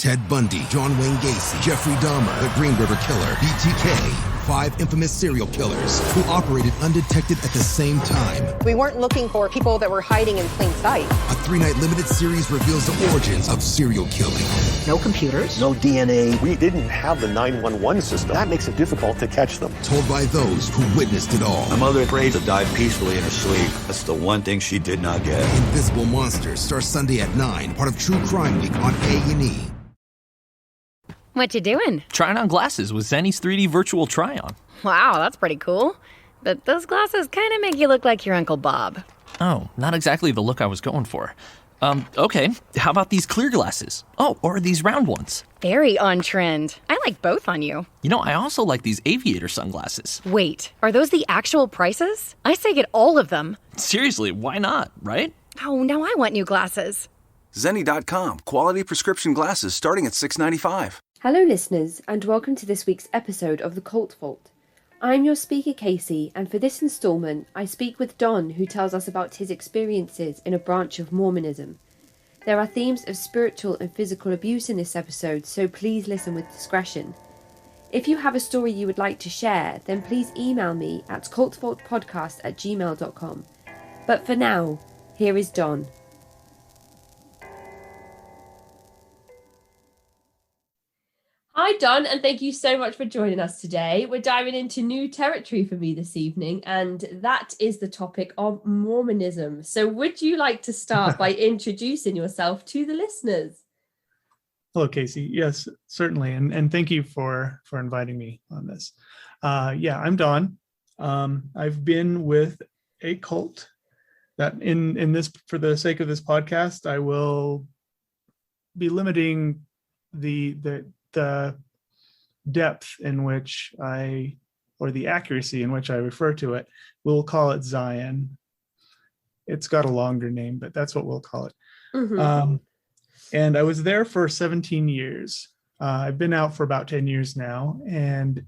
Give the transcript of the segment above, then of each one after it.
Ted Bundy, John Wayne Gacy, Jeffrey Dahmer, the Green River Killer, BTK. 5 infamous serial killers who operated undetected at the same time. We weren't looking for people that were hiding in plain sight. A 3-night limited series reveals the origins of serial killing. No computers. No DNA. We didn't have the 911 system. That makes it difficult to catch them. Told by those who witnessed it all. My mother prayed to die peacefully in her sleep. That's the one thing she did not get. Invisible Monsters starts Sunday at 9, part of True Crime Week on A&E. What you doing? Trying on glasses with Zenny's 3D virtual try-on. Wow, that's pretty cool. But those glasses kind of make you look like your Uncle Bob. Oh, not exactly the look I was going for. Okay, how about these clear glasses? Oh, or these round ones. Very on trend. I like both on you. You know, I also like these aviator sunglasses. Wait, are those the actual prices? I say get all of them. Seriously, why not, right? Oh, now I want new glasses. Zenni.com. Quality prescription glasses starting at $6.95. Hello listeners, and welcome to this week's episode of The Cult Vault. I'm your speaker Casey, and for this instalment I speak with Don, who tells us about his experiences in a branch of Mormonism. There are themes of spiritual and physical abuse in this episode, so please listen with discretion. If you have a story you would like to share, then please email me at cultvaultpodcast@gmail.com. But for now, here is Don. Hi Don, and thank you so much for joining us today. We're diving into new territory for me this evening, and that is the topic of Mormonism. So would you like to start by introducing yourself to the listeners? Hello, Casey. Yes, certainly. And thank you for inviting me on this. I'm Don. I've been with a cult that in this, for the sake of this podcast, I will be limiting the depth in which or the accuracy in which I refer to it. We'll call it Zion. It's got a longer name, but that's what we'll call it. Mm-hmm. And I was there for 17 years. I've been out for about 10 years now, and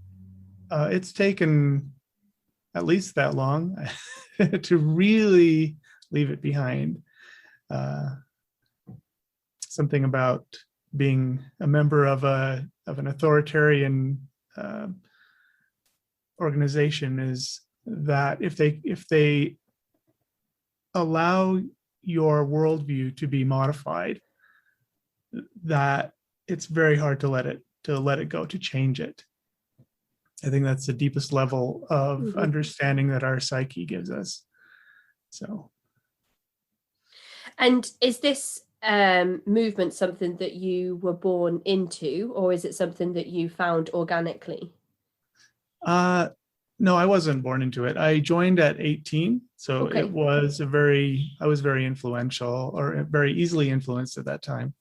it's taken at least that long to really leave it behind. Something about being a member of an authoritarian organization is that if they allow your worldview to be modified, that it's very hard to let it go, to change it. I think that's the deepest level of understanding that our psyche gives us. So, and is this movement something that you were born into, or is it something that you found organically? No, I wasn't born into it. I joined at 18, so okay. I was very influential, or very easily influenced at that time.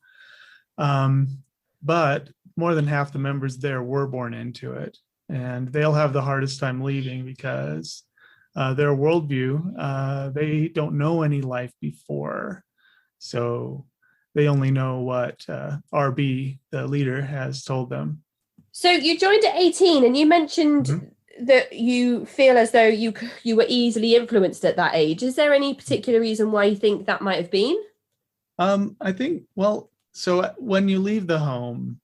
But more than half the members there were born into it, and they'll have the hardest time leaving because their worldview, they don't know any life before, so they only know what RB, the leader, has told them. So you joined at 18, and you mentioned that you feel as though you were easily influenced at that age. Is there any particular reason why you think that might have been? I think, so when you leave the home,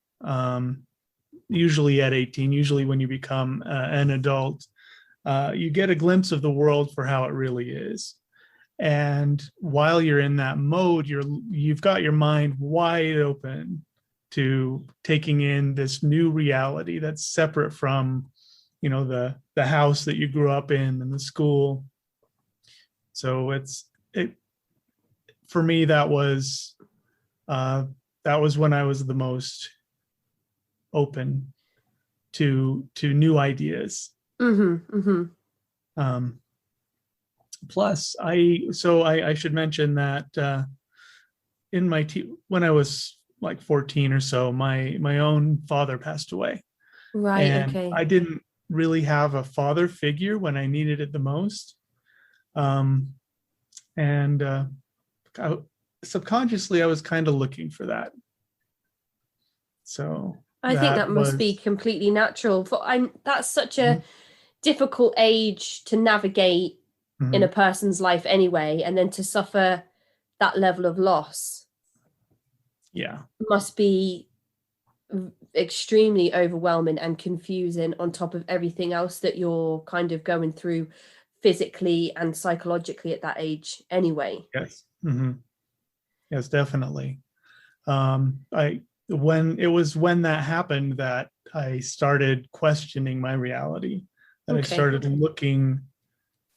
usually at 18, usually when you become an adult, you get a glimpse of the world for how it really is. And while you're in that mode, you've got your mind wide open to taking in this new reality that's separate from, the house that you grew up in and the school. So for me, that was when I was the most open to new ideas. Plus, I should mention that when I was like 14 or so, my own father passed away. Right. And okay. I didn't really have a father figure when I needed it the most. Subconsciously, I was kind of looking for that. So I think that must be completely natural. That's such a difficult age to navigate in a person's life anyway, and then to suffer that level of loss. Yeah. Must be extremely overwhelming and confusing on top of everything else that you're kind of going through physically and psychologically at that age anyway. Yes. Yes, definitely. When that happened that I started questioning my reality, that I started looking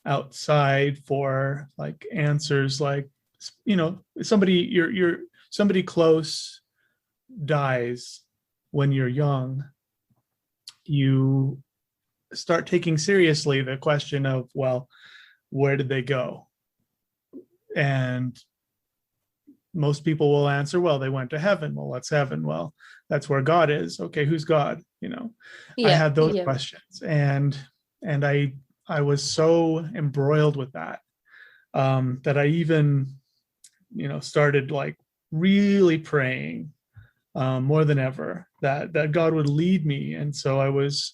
outside for like answers, like, somebody close dies when you're young, you start taking seriously the question of, well, where did they go? And most people will answer, well, they went to heaven. Well, what's heaven? Well, that's where God is. Okay, who's God? I had those questions, and I was so embroiled with that, that I even, started like really praying, more than ever, that God would lead me. And so I was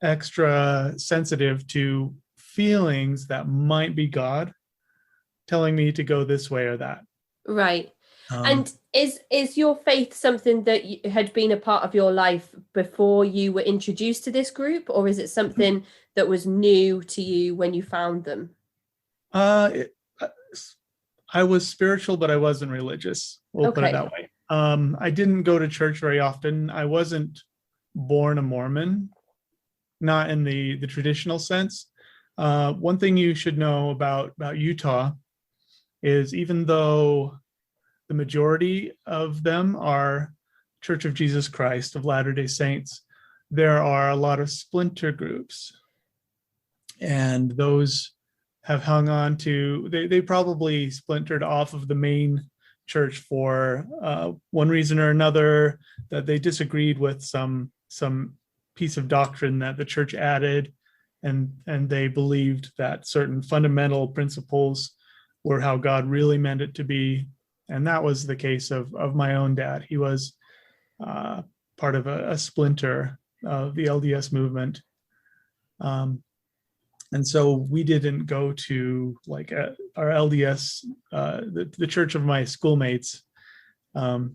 extra sensitive to feelings that might be God telling me to go this way or that. Right. And is your faith something that had been a part of your life before you were introduced to this group, or is it something that was new to you when you found them? I was spiritual, but I wasn't religious. We'll put it that way. I didn't go to church very often. I wasn't born a Mormon, not in the traditional sense. One thing you should know about Utah is, even though the majority of them are Church of Jesus Christ of Latter-day Saints, there are a lot of splinter groups, and those have hung on to, they probably splintered off of the main church for one reason or another, that they disagreed with some piece of doctrine that the church added, and they believed that certain fundamental principles were how God really meant it to be. And that was the case of my own dad. He was part of a splinter of the LDS movement. And so we didn't go to like our LDS, the church of my schoolmates. So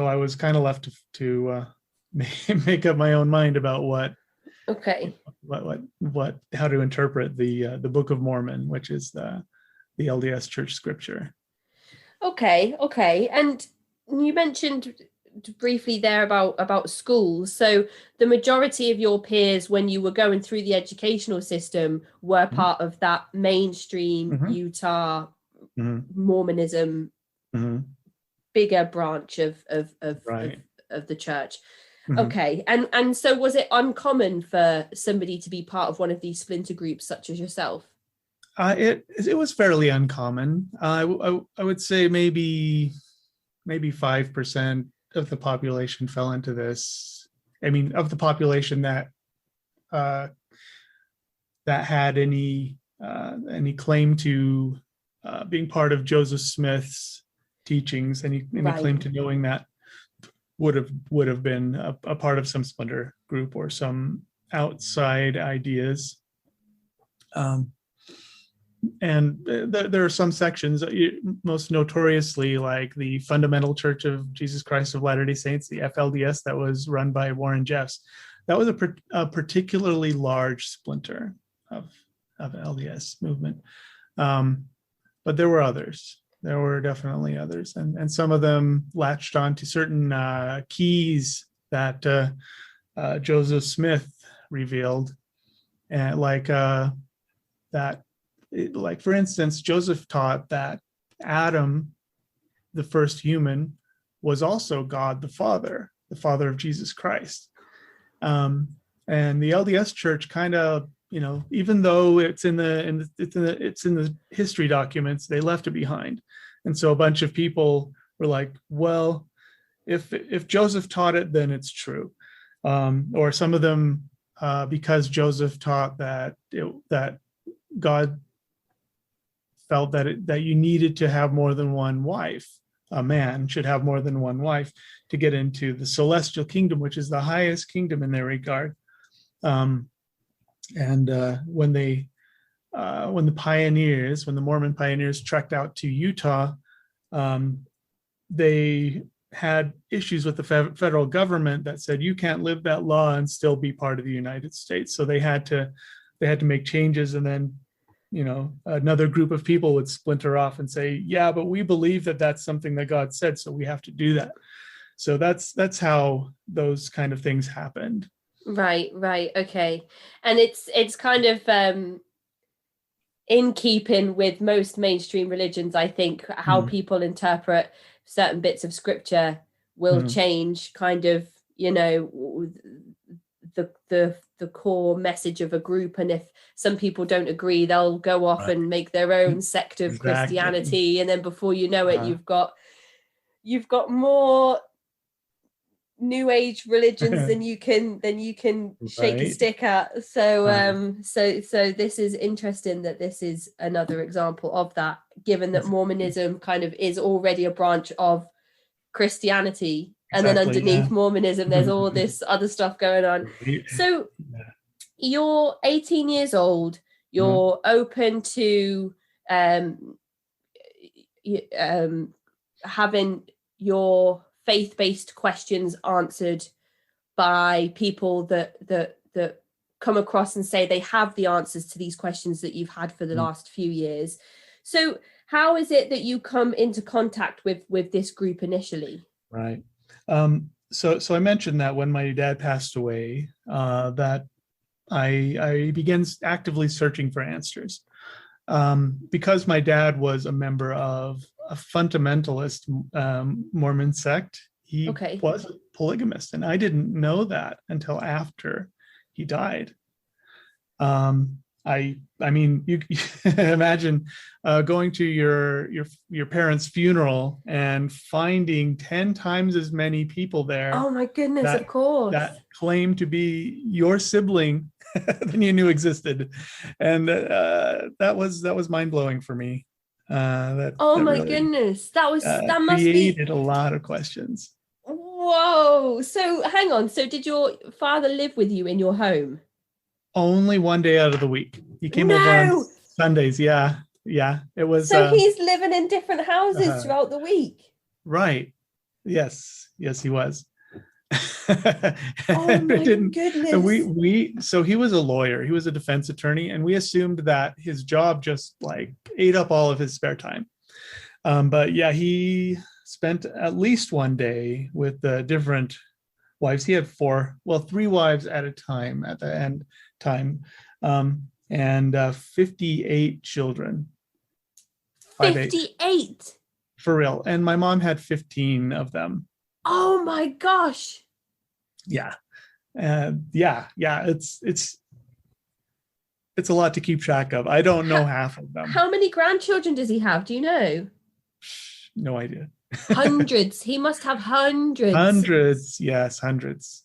I was kind of left to make up my own mind about how to interpret the Book of Mormon, which is the LDS church scripture. Okay. And you mentioned briefly there about schools. So the majority of your peers, when you were going through the educational system, were part of that mainstream Utah Mormonism, bigger branch of the church. Okay. And so was it uncommon for somebody to be part of one of these splinter groups such as yourself? It was fairly uncommon. I would say maybe 5% of the population fell into this. I mean, of the population that had any claim to being part of Joseph Smith's teachings, any claim to knowing that, would have been a part of some splinter group or some outside ideas. And there are some sections, most notoriously like the Fundamental Church of Jesus Christ of Latter-day Saints, the FLDS, that was run by Warren Jeffs. That was a particularly large splinter of LDS movement. But there were others. There were definitely others. And some of them latched on to certain keys that Joseph Smith revealed. And like for instance, Joseph taught that Adam, the first human, was also God the Father of Jesus Christ. And the LDS Church kind of, even though it's in the history documents, they left it behind. And so a bunch of people were like, well, if Joseph taught it, then it's true. Or some of them, because Joseph taught that God felt that you needed to have more than one wife. A man should have more than one wife to get into the celestial kingdom, which is the highest kingdom in their regard. When the Mormon pioneers trekked out to Utah, they had issues with the federal government that said you can't live that law and still be part of the United States. So they had to make changes, and then another group of people would splinter off and say, yeah, but we believe that that's something that God said, so we have to do that. So that's how those kind of things happened. Right, okay. And it's kind of in keeping with most mainstream religions, I think, how people interpret certain bits of scripture will change kind of, the core message of a group. And if some people don't agree, they'll go off and make their own sect of Christianity. And then before you know it, you've got more new age religions than you can shake a stick at. So so this is interesting that this is another example of that, given that Mormonism kind of is already a branch of Christianity, and then underneath Mormonism there's all this other stuff going on. So you're 18 years old, you're open to having your faith-based questions answered by people that come across and say they have the answers to these questions that you've had for the last few years. So how is it that you come into contact with this group initially? Right. So I mentioned that when my dad passed away, that I began actively searching for answers. Because my dad was a member of a fundamentalist Mormon sect, he was a polygamist, and I didn't know that until after he died. I mean, you imagine going to your parents' funeral and finding 10 times as many people there. Oh my goodness, of course. That claim to be your sibling than you knew existed, and that was mind-blowing for me. That must created a lot of questions. Whoa! So hang on. So did your father live with you in your home? Only one day out of the week. He came over on Sundays. Yeah. It was. So he's living in different houses throughout the week. Right. Yes, he was. Oh my goodness. And so he was a lawyer. He was a defense attorney, and we assumed that his job just like ate up all of his spare time. But yeah, he spent at least one day with the different wives. He had 3 wives at a time at the end time, and 58 children. 58 for real. And my mom had 15 of them. Oh my gosh. Yeah. It's a lot to keep track of. I don't know half of them. How many grandchildren does he have? Do you know? No idea. Hundreds. He must have hundreds. Hundreds. Yes, hundreds.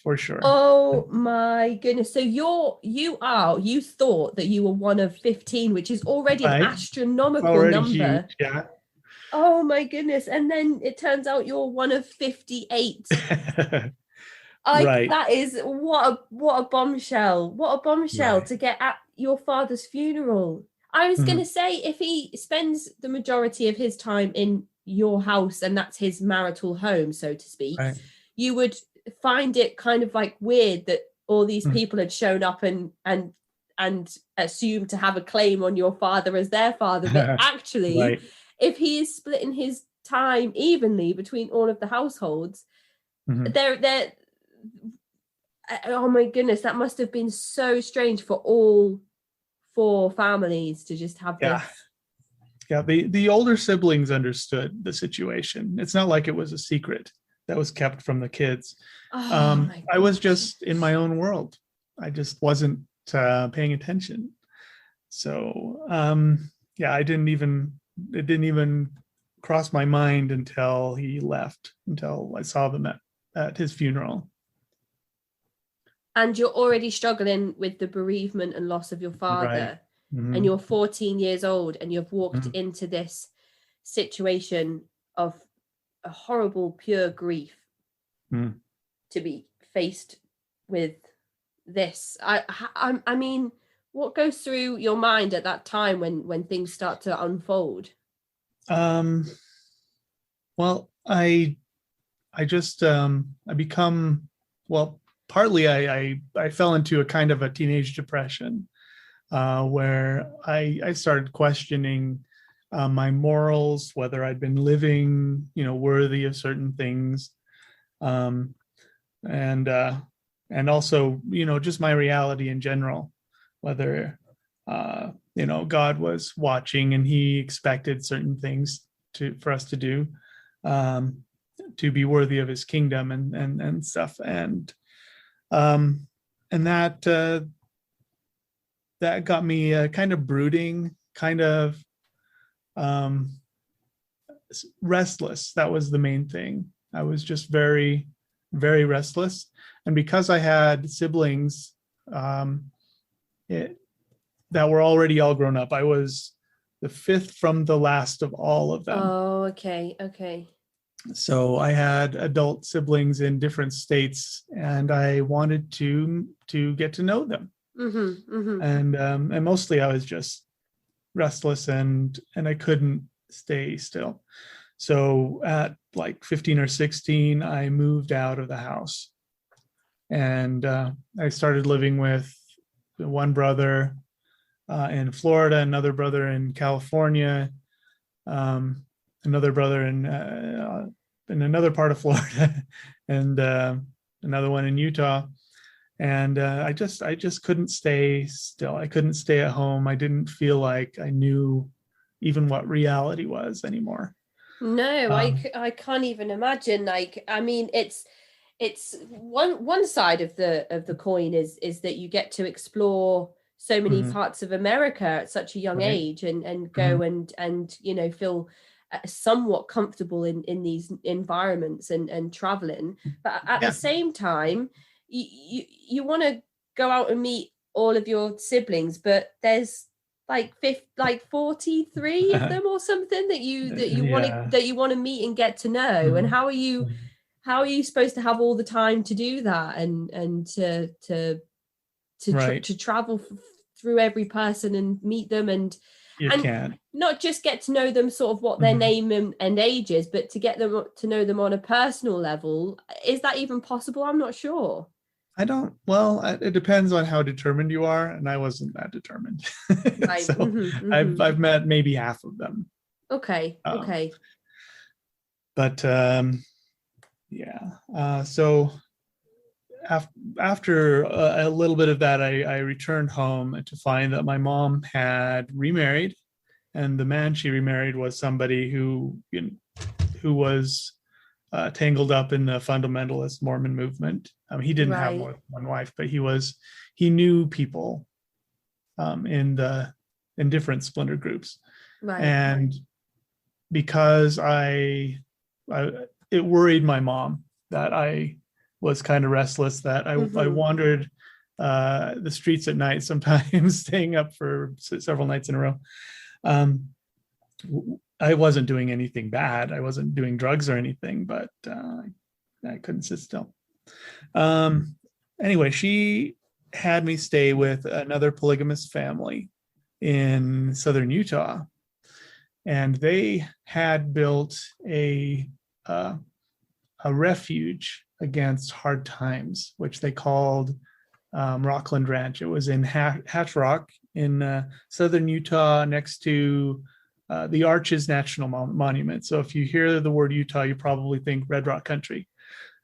For sure. Oh my goodness. So you thought that you were one of 15, which is already an astronomical number. Huge, yeah. Oh my goodness. And then it turns out you're one of 58. That is what a bombshell. What a bombshell to get at your father's funeral. I was going to say, if he spends the majority of his time in your house and that's his marital home, so to speak, you would find it kind of like weird that all these people had shown up and assumed to have a claim on your father as their father. But actually, if he is splitting his time evenly between all of the households, they're oh my goodness, that must have been so strange for all 4 families to just have this. Yeah, the older siblings understood the situation. It's not like it was a secret that was kept from the kids. I was just in my own world. I just wasn't paying attention. So it didn't even cross my mind until he left, until I saw them at his funeral. And you're already struggling with the bereavement and loss of your father. And you're 14 years old, and you've walked into this situation of a horrible, pure grief to be faced with this. I mean, what goes through your mind at that time when things start to unfold? Well, Well, I just I become, well, partly I fell into a kind of a teenage depression, where I started questioning my morals, whether I'd been living, worthy of certain things, um, and also, just my reality in general, whether God was watching and He expected certain things for us to do, to be worthy of His kingdom and stuff, and that that got me kind of brooding, kind of restless. That was the main thing. I was just very, very restless. And because I had siblings that were already all grown up, I was the fifth from the last of all of them. Oh, okay. Okay. So I had adult siblings in different states, and I wanted to get to know them. Mm-hmm, mm-hmm. And mostly I was just restless, and I couldn't stay still. So at like 15 or 16, I moved out of the house, and I started living with one brother in Florida, another brother in California, another brother in another part of Florida, and another one in Utah. And I just couldn't stay still. I couldn't stay at home. I didn't feel like I knew even what reality was anymore. No, I can't even imagine. Like, I mean, it's one side of the coin is that you get to explore so many parts of America at such a young age, and go and feel somewhat comfortable in these environments and traveling. But at the same time, you want to go out and meet all of your siblings, but there's like 43 of them or something that you want to meet and get to know. And how are you supposed to have all the time to do that and to travel through every person and meet them and not just get to know them sort of what their name and age is, but to get them to know them on a personal level? Is that even possible? I'm not sure. It depends on how determined you are, and I wasn't that determined. Right. So I've met maybe half of them. Okay. But so after a little bit of that, I returned home to find that my mom had remarried, and the man she remarried was somebody who was tangled up in the fundamentalist Mormon movement. He didn't have more than one wife, but he knew people in different splinter groups. Right. And because it worried my mom that I was kind of restless, that I wandered the streets at night, sometimes staying up for several nights in a row. I wasn't doing anything bad. I wasn't doing drugs or anything, but I couldn't sit still. Anyway, she had me stay with another polygamous family in southern Utah, and they had built a refuge against hard times, which they called Rockland Ranch. It was in Hatch Rock in southern Utah, next to the Arches National Monument. So if you hear the word Utah, you probably think Red Rock Country,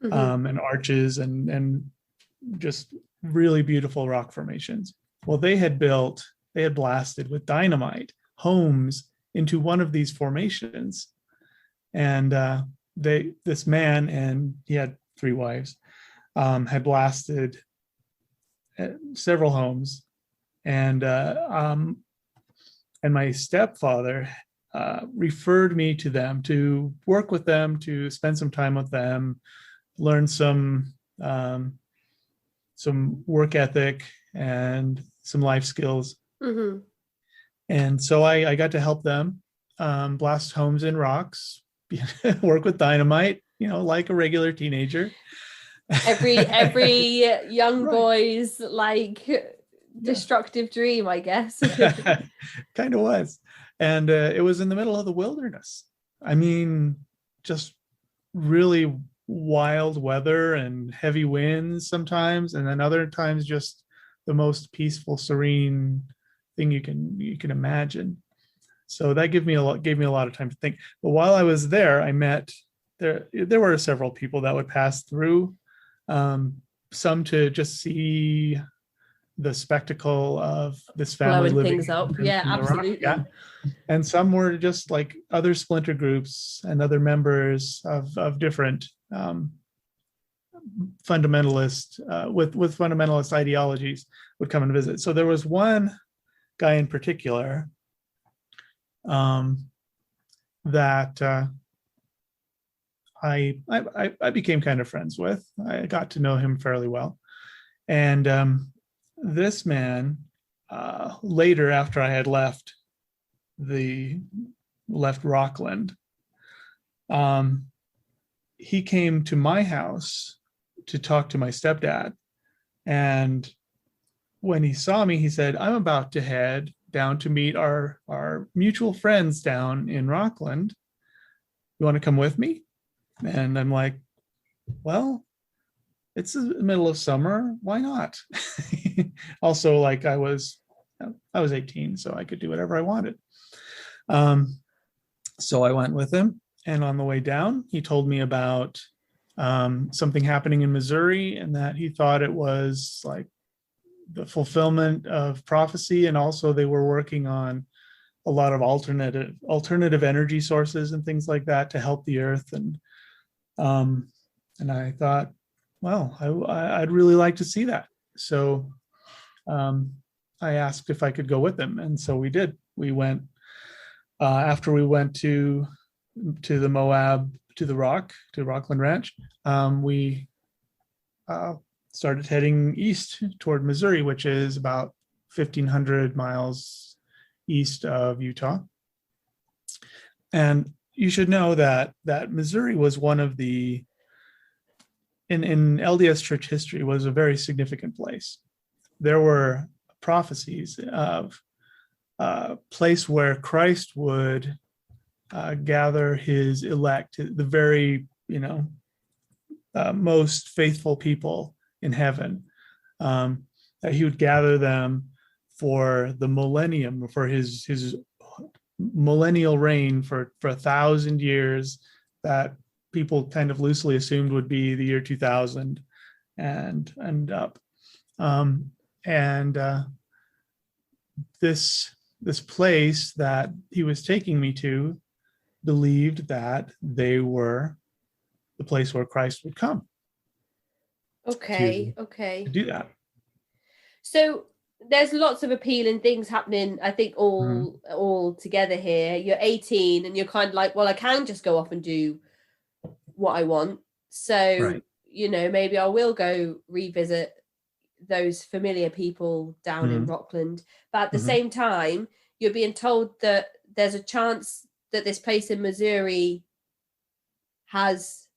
and Arches and just really beautiful rock formations. Well, they had blasted with dynamite homes into one of these formations, and this man, and he had 3 wives, had blasted several homes, and my stepfather referred me to them to work with them, to spend some time with them, learn some work ethic and some life skills. And so I got to help them blast homes in rocks, work with dynamite, like a regular teenager. Every young boy's destructive dream, I guess. Kind of was. And it was in the middle of the wilderness. I mean, just really wild weather and heavy winds sometimes, and then other times just the most peaceful, serene thing you can imagine. So that gave me a lot of time to think. But while I was there, I met there were several people that would pass through, some to just see the spectacle of this family Blowing living things up. in Yeah, the rock. absolutely. Yeah. And some were just like other splinter groups and other members of different fundamentalist with fundamentalist ideologies would come and visit. So there was one guy in particular that I became kind of friends with. I got to know him fairly well, and this man later, after I had left Rockland, he came to my house to talk to my stepdad, and when he saw me, he said, "I'm about to head down to meet our mutual friends down in Rockland. You want to come with me?" And I'm like, "Well, it's the middle of summer. Why not?" Also, like I was 18, so I could do whatever I wanted. So I went with him, and on the way down, he told me about something happening in Missouri, and that he thought it was like the fulfillment of prophecy, and also they were working on a lot of alternative energy sources and things like that to help the earth. And I thought, well, I'd really like to see that. So I asked if I could go with them, and so we did. We went after we went to the Moab, to Rockland Ranch. We started heading east toward Missouri, which is about 1,500 miles east of Utah. And you should know that Missouri was one of the, in LDS church history, was a very significant place. There were prophecies of a place where Christ would gather his elect, the very, most faithful people in heaven, that he would gather them for the millennium, for his millennial reign for 1,000 years, that people kind of loosely assumed would be the year 2000 and up. This place that he was taking me to believed that they were the place where Christ would come. Okay. To do that. So there's lots of appealing things happening, I think, all together here. You're 18 and you're kind of like, well, I can just go off and do what I want. So, Right. Maybe I will go revisit those familiar people down in Rockland. But at the same time, you're being told that there's a chance that this place in Missouri has,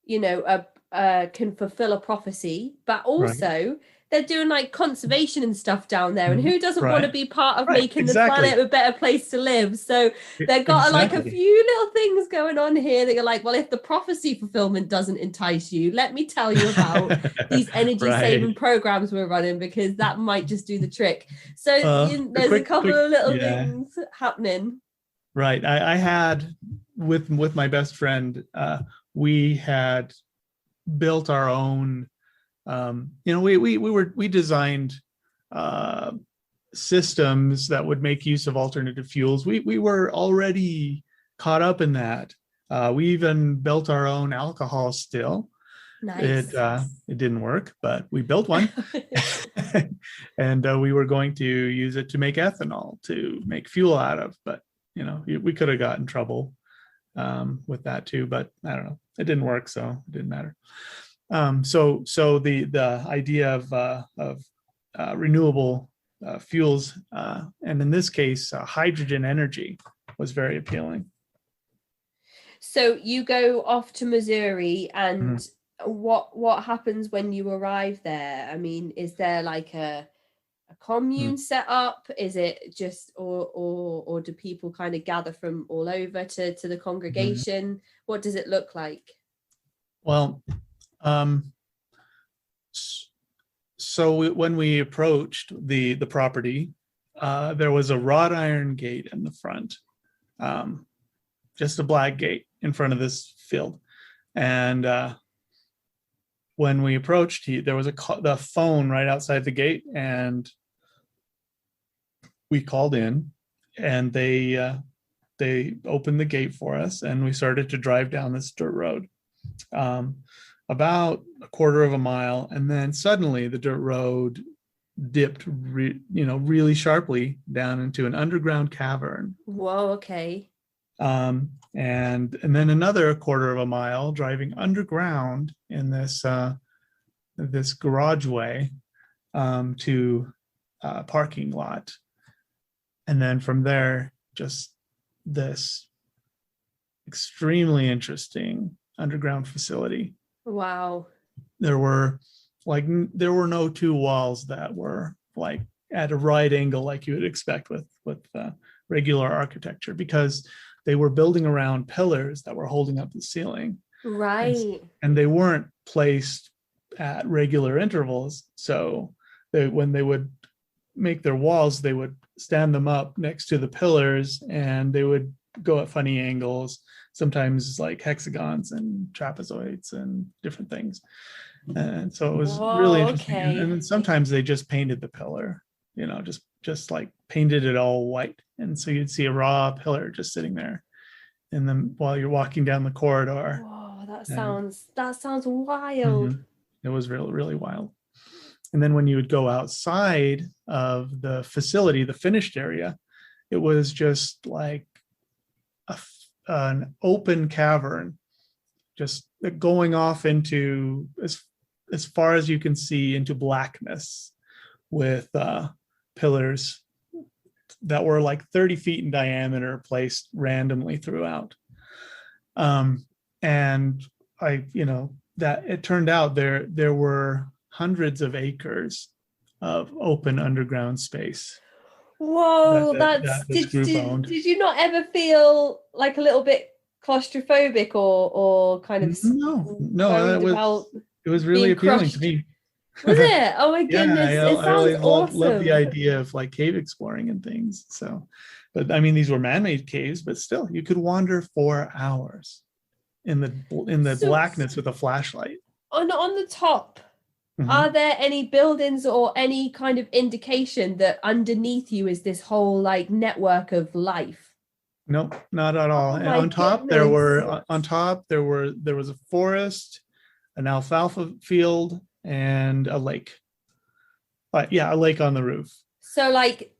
can fulfill a prophecy, but also they're doing like conservation and stuff down there, and who doesn't want to be part of making the planet a better place to live? So they've got like a few little things going on here that you're like, well, if the prophecy fulfillment doesn't entice you, let me tell you about these energy saving programs we're running, because that might just do the trick. So there's a couple of little things happening. Right. I had with my best friend, we had built our own. We designed systems that would make use of alternative fuels. We were already caught up in that. We even built our own alcohol still. Nice. It didn't work, but we built one, and we were going to use it to make ethanol, to make fuel out of. But we could have got in trouble with that too. But I don't know. It didn't work, so it didn't matter. So the idea of renewable fuels, and in this case, hydrogen energy, was very appealing. So you go off to Missouri, and what happens when you arrive there? I mean, is there like a commune set up? Is it just, or do people kind of gather from all over to the congregation? What does it look like? Well, so when we approached the property, there was a wrought iron gate in the front, just a black gate in front of this field. And when we approached, there was the phone right outside the gate, and we called in, and they opened the gate for us, and we started to drive down this dirt road, about a quarter of a mile, and then suddenly the dirt road dipped, really sharply down into an underground cavern. Whoa, okay. And then another quarter of a mile driving underground in this garageway to a parking lot, and then from there just this extremely interesting underground facility. Wow. There were no two walls that were like at a right angle like you would expect with regular architecture, because they were building around pillars that were holding up the ceiling. Right. And they weren't placed at regular intervals. So when they would make their walls, they would stand them up next to the pillars, and they would go at funny angles, sometimes like hexagons and trapezoids and different things. And so it was really interesting. Okay. And then sometimes they just painted the pillar, just like painted it all white. And so you'd see a raw pillar just sitting there. And then while you're walking down the corridor. Whoa, that sounds wild. It was really, really wild. And then when you would go outside of the facility, the finished area, it was just like an open cavern, just going off into as far as you can see into blackness, with pillars that were like 30 feet in diameter placed randomly throughout. And that it turned out there were hundreds of acres of open underground space. Whoa, did you not ever feel like a little bit claustrophobic or kind of no, it was really appealing to me. Was it? Oh my goodness. Yeah, it sounds awesome. love the idea of like cave exploring and things. So, but I mean, these were man-made caves, but still you could wander for hours in the blackness with a flashlight. On the top, are there any buildings or any kind of indication that underneath you is this whole like network of life? Nope, not at all. And on top there was a forest, an alfalfa field, and a lake. A lake on the roof. So like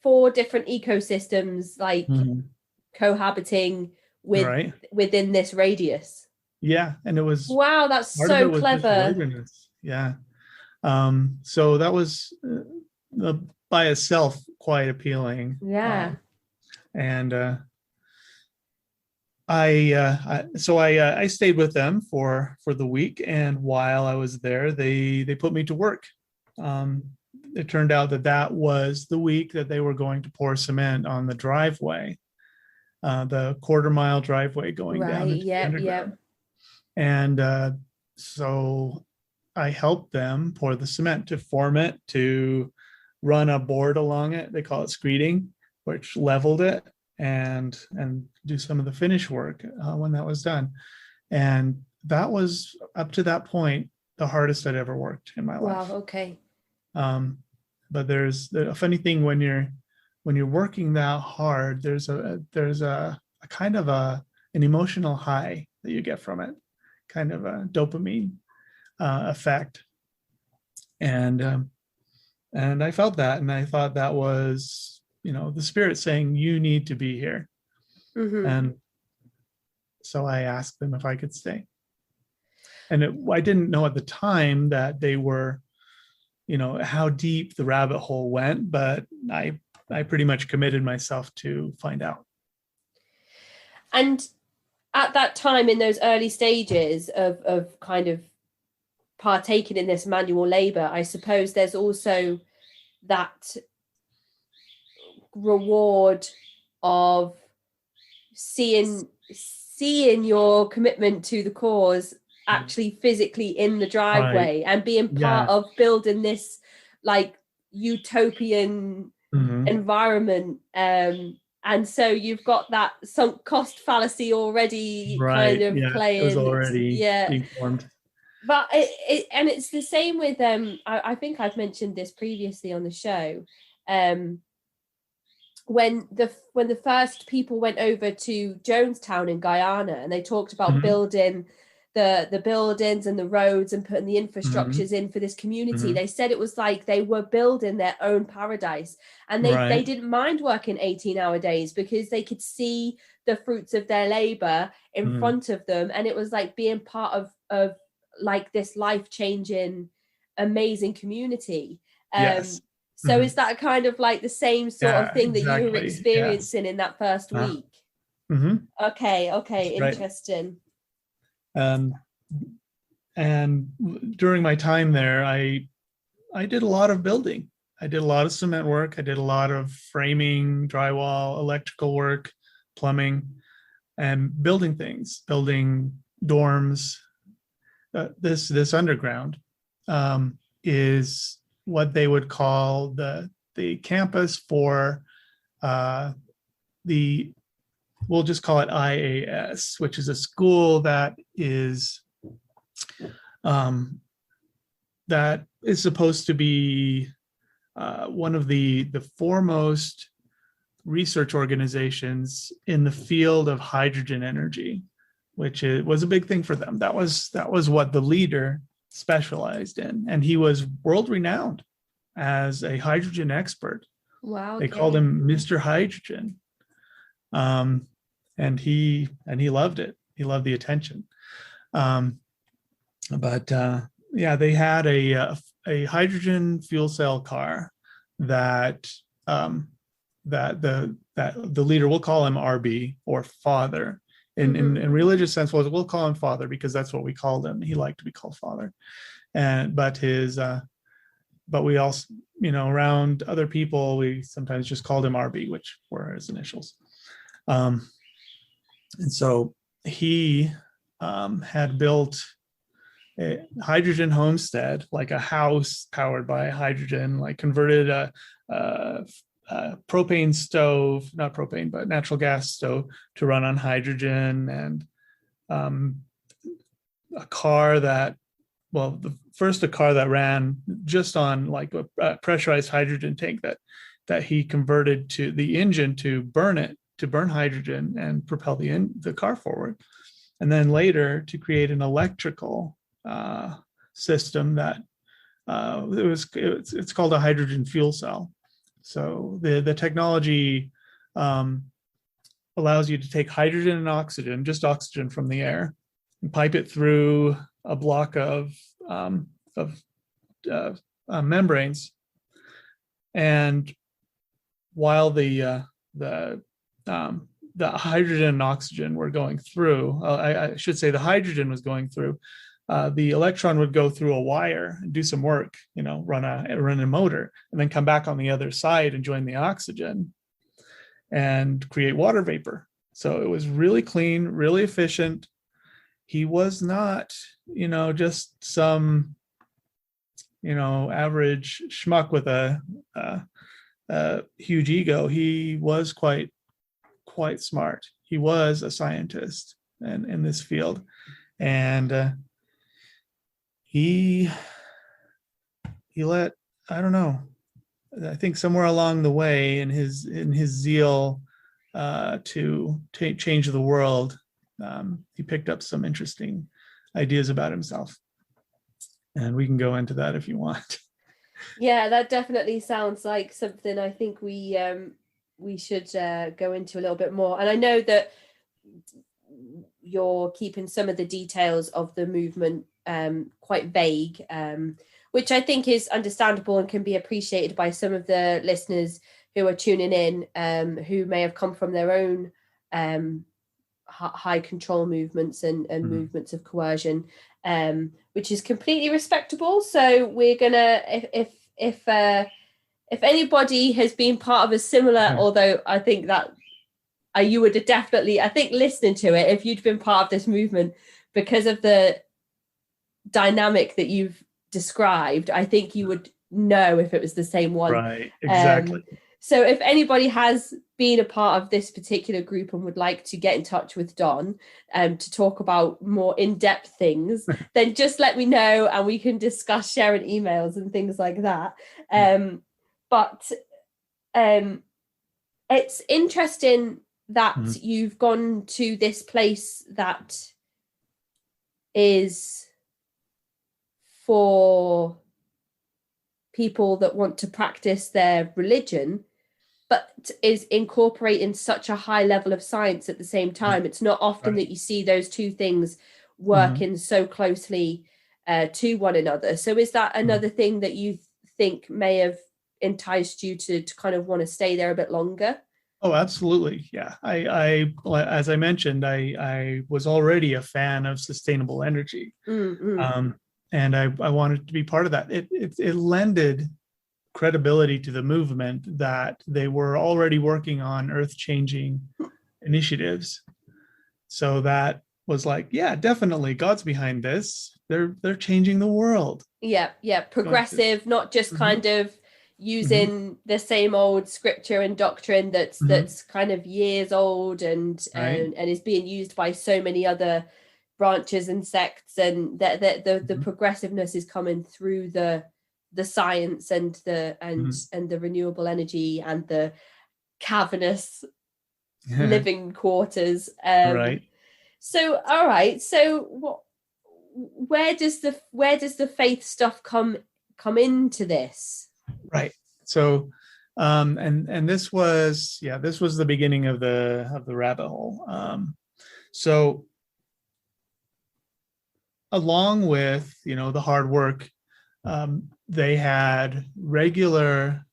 4 different ecosystems like cohabiting within this radius. Yeah, and it was that's so clever. Yeah. So that was by itself quite appealing. Yeah. And I stayed with them for the week, and while I was there, they put me to work. It turned out that was the week that they were going to pour cement on the driveway, the quarter-mile driveway going down. Yeah. And so I helped them pour the cement, to form it, to run a board along it. They call it screeding, which leveled it, and do some of the finish work when that was done. And that was, up to that point, the hardest I'd ever worked in my life. Wow, okay. But there's a funny thing when you're working that hard, there's a kind of an emotional high that you get from it, kind of a dopamine effect. And I felt that, and I thought that was, the spirit saying, you need to be here. And so I asked them if I could stay. And I didn't know at the time that they were, how deep the rabbit hole went, but I pretty much committed myself to find out. And at that time, in those early stages of kind of partaking in this manual labor, I suppose there's also that reward of seeing your commitment to the cause actually physically in the driveway, Right. and being part of building this like utopian environment. And so you've got that sunk cost fallacy already kind of playing. It was already being formed. But it's the same with I think I've mentioned this previously on the show. When the first people went over to Jonestown in Guyana, and they talked about building the buildings and the roads and putting the infrastructures in for this community, they said it was like they were building their own paradise, and they didn't mind working 18-hour days because they could see the fruits of their labor in front of them, and it was like being part of like this life-changing, amazing community. So is that kind of like the same sort of thing that you were experiencing in that first week? Okay, interesting. And during my time there, I did a lot of building. I did a lot of cement work. I did a lot of framing, drywall, electrical work, plumbing, and building things, building dorms. This underground is what they would call the campus for we'll just call it IAS, which is a school that is supposed to be one of the foremost research organizations in the field of hydrogen energy, which was a big thing for them. That was what the leader specialized in, and he was world renowned as a hydrogen expert. Wow. They called him Mr. Hydrogen. And he loved it. He loved the attention. But they had a hydrogen fuel cell car that the leader, we'll call him RB, or father. In religious sense, we'll call him father because that's what we called him. He liked to be called father. But we also, around other people, we sometimes just called him RB, which were his initials. And so he had built a hydrogen homestead, like a house powered by hydrogen, like converted a propane stove, not propane, but natural gas stove to run on hydrogen, and a car that ran just on like a pressurized hydrogen tank that he converted to the engine to burn hydrogen and propel the car forward. And then later to create an electrical system that it's called a hydrogen fuel cell. So the technology allows you to take hydrogen and oxygen, just oxygen from the air, and pipe it through a block of membranes. And while the hydrogen and oxygen were going through, I should say the hydrogen was going through, the electron would go through a wire and do some work, run a motor, and then come back on the other side and join the oxygen and create water vapor. So it was really clean, really efficient. He was not, just some, average schmuck with a huge ego. He was quite smart. He was a scientist in this field, and he let, I don't know, I think somewhere along the way in his zeal to change the world, he picked up some interesting ideas about himself, and we can go into that if you want. Yeah, that definitely sounds like something I think we should go into a little bit more. And I know that you're keeping some of the details of the movement quite vague, which I think is understandable and can be appreciated by some of the listeners who are tuning in, who may have come from their own high control movements and movements of coercion, which is completely respectable. So we're gonna, if if anybody has been part of a similar, although I think that you would have definitely, I think listening to it, if you'd been part of this movement because of the dynamic that you've described, I think you would know if it was the same one. Right, exactly. So if anybody has been a part of this particular group and would like to get in touch with Don to talk about more in-depth things, then just let me know and we can discuss sharing emails and things like that. But it's interesting that you've gone to this place that is for people that want to practice their religion, but is incorporating such a high level of science at the same time. It's not often that you see those two things working so closely to one another. So is that another thing that you think may have enticed you to kind of want to stay there a bit longer? Oh, absolutely. Yeah. I as I mentioned, I was already a fan of sustainable energy. And I wanted to be part of that. It lended credibility to the movement that they were already working on earth-changing initiatives. So that was like, yeah, definitely God's behind this. They're changing the world. Yeah. Progressive, not just kind of using the same old scripture and doctrine that's kind of years old and is being used by so many other branches and sects, and the progressiveness is coming through the science and the renewable energy and the cavernous living quarters. So all right, so where does the faith stuff come into this? Right. So and this was the beginning of the rabbit hole. So along with, the hard work, they had regular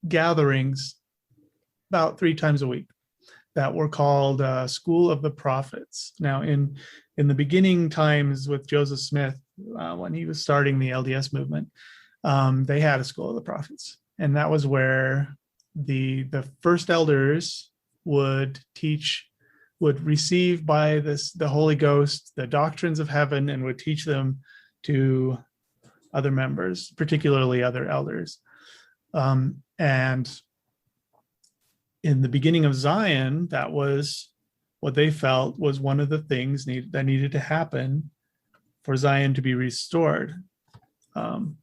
gatherings about 3 times a week that were called School of the Prophets. Now, in the beginning times with Joseph Smith, when he was starting the LDS movement, they had a School of the Prophets, and that was where the first elders would receive by the Holy Ghost the doctrines of heaven and would teach them to other members, particularly other elders. And in the beginning of Zion, that was what they felt was one of the things that needed to happen for Zion to be restored. And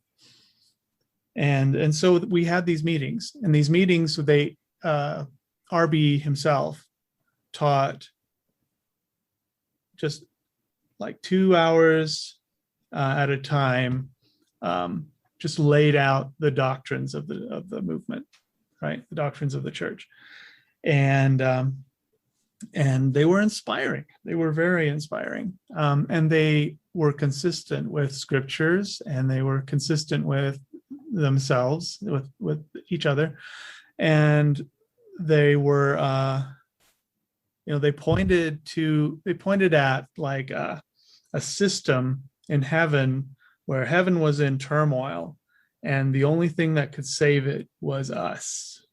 so we had these meetings, and these meetings, RB himself taught just like 2 hours at a time, just laid out the doctrines of the movement, right? The doctrines of the church. And they were inspiring. They were very inspiring. And they were consistent with scriptures, and they were consistent with themselves, with each other. And they were, they pointed at like a system in heaven where heaven was in turmoil, and the only thing that could save it was us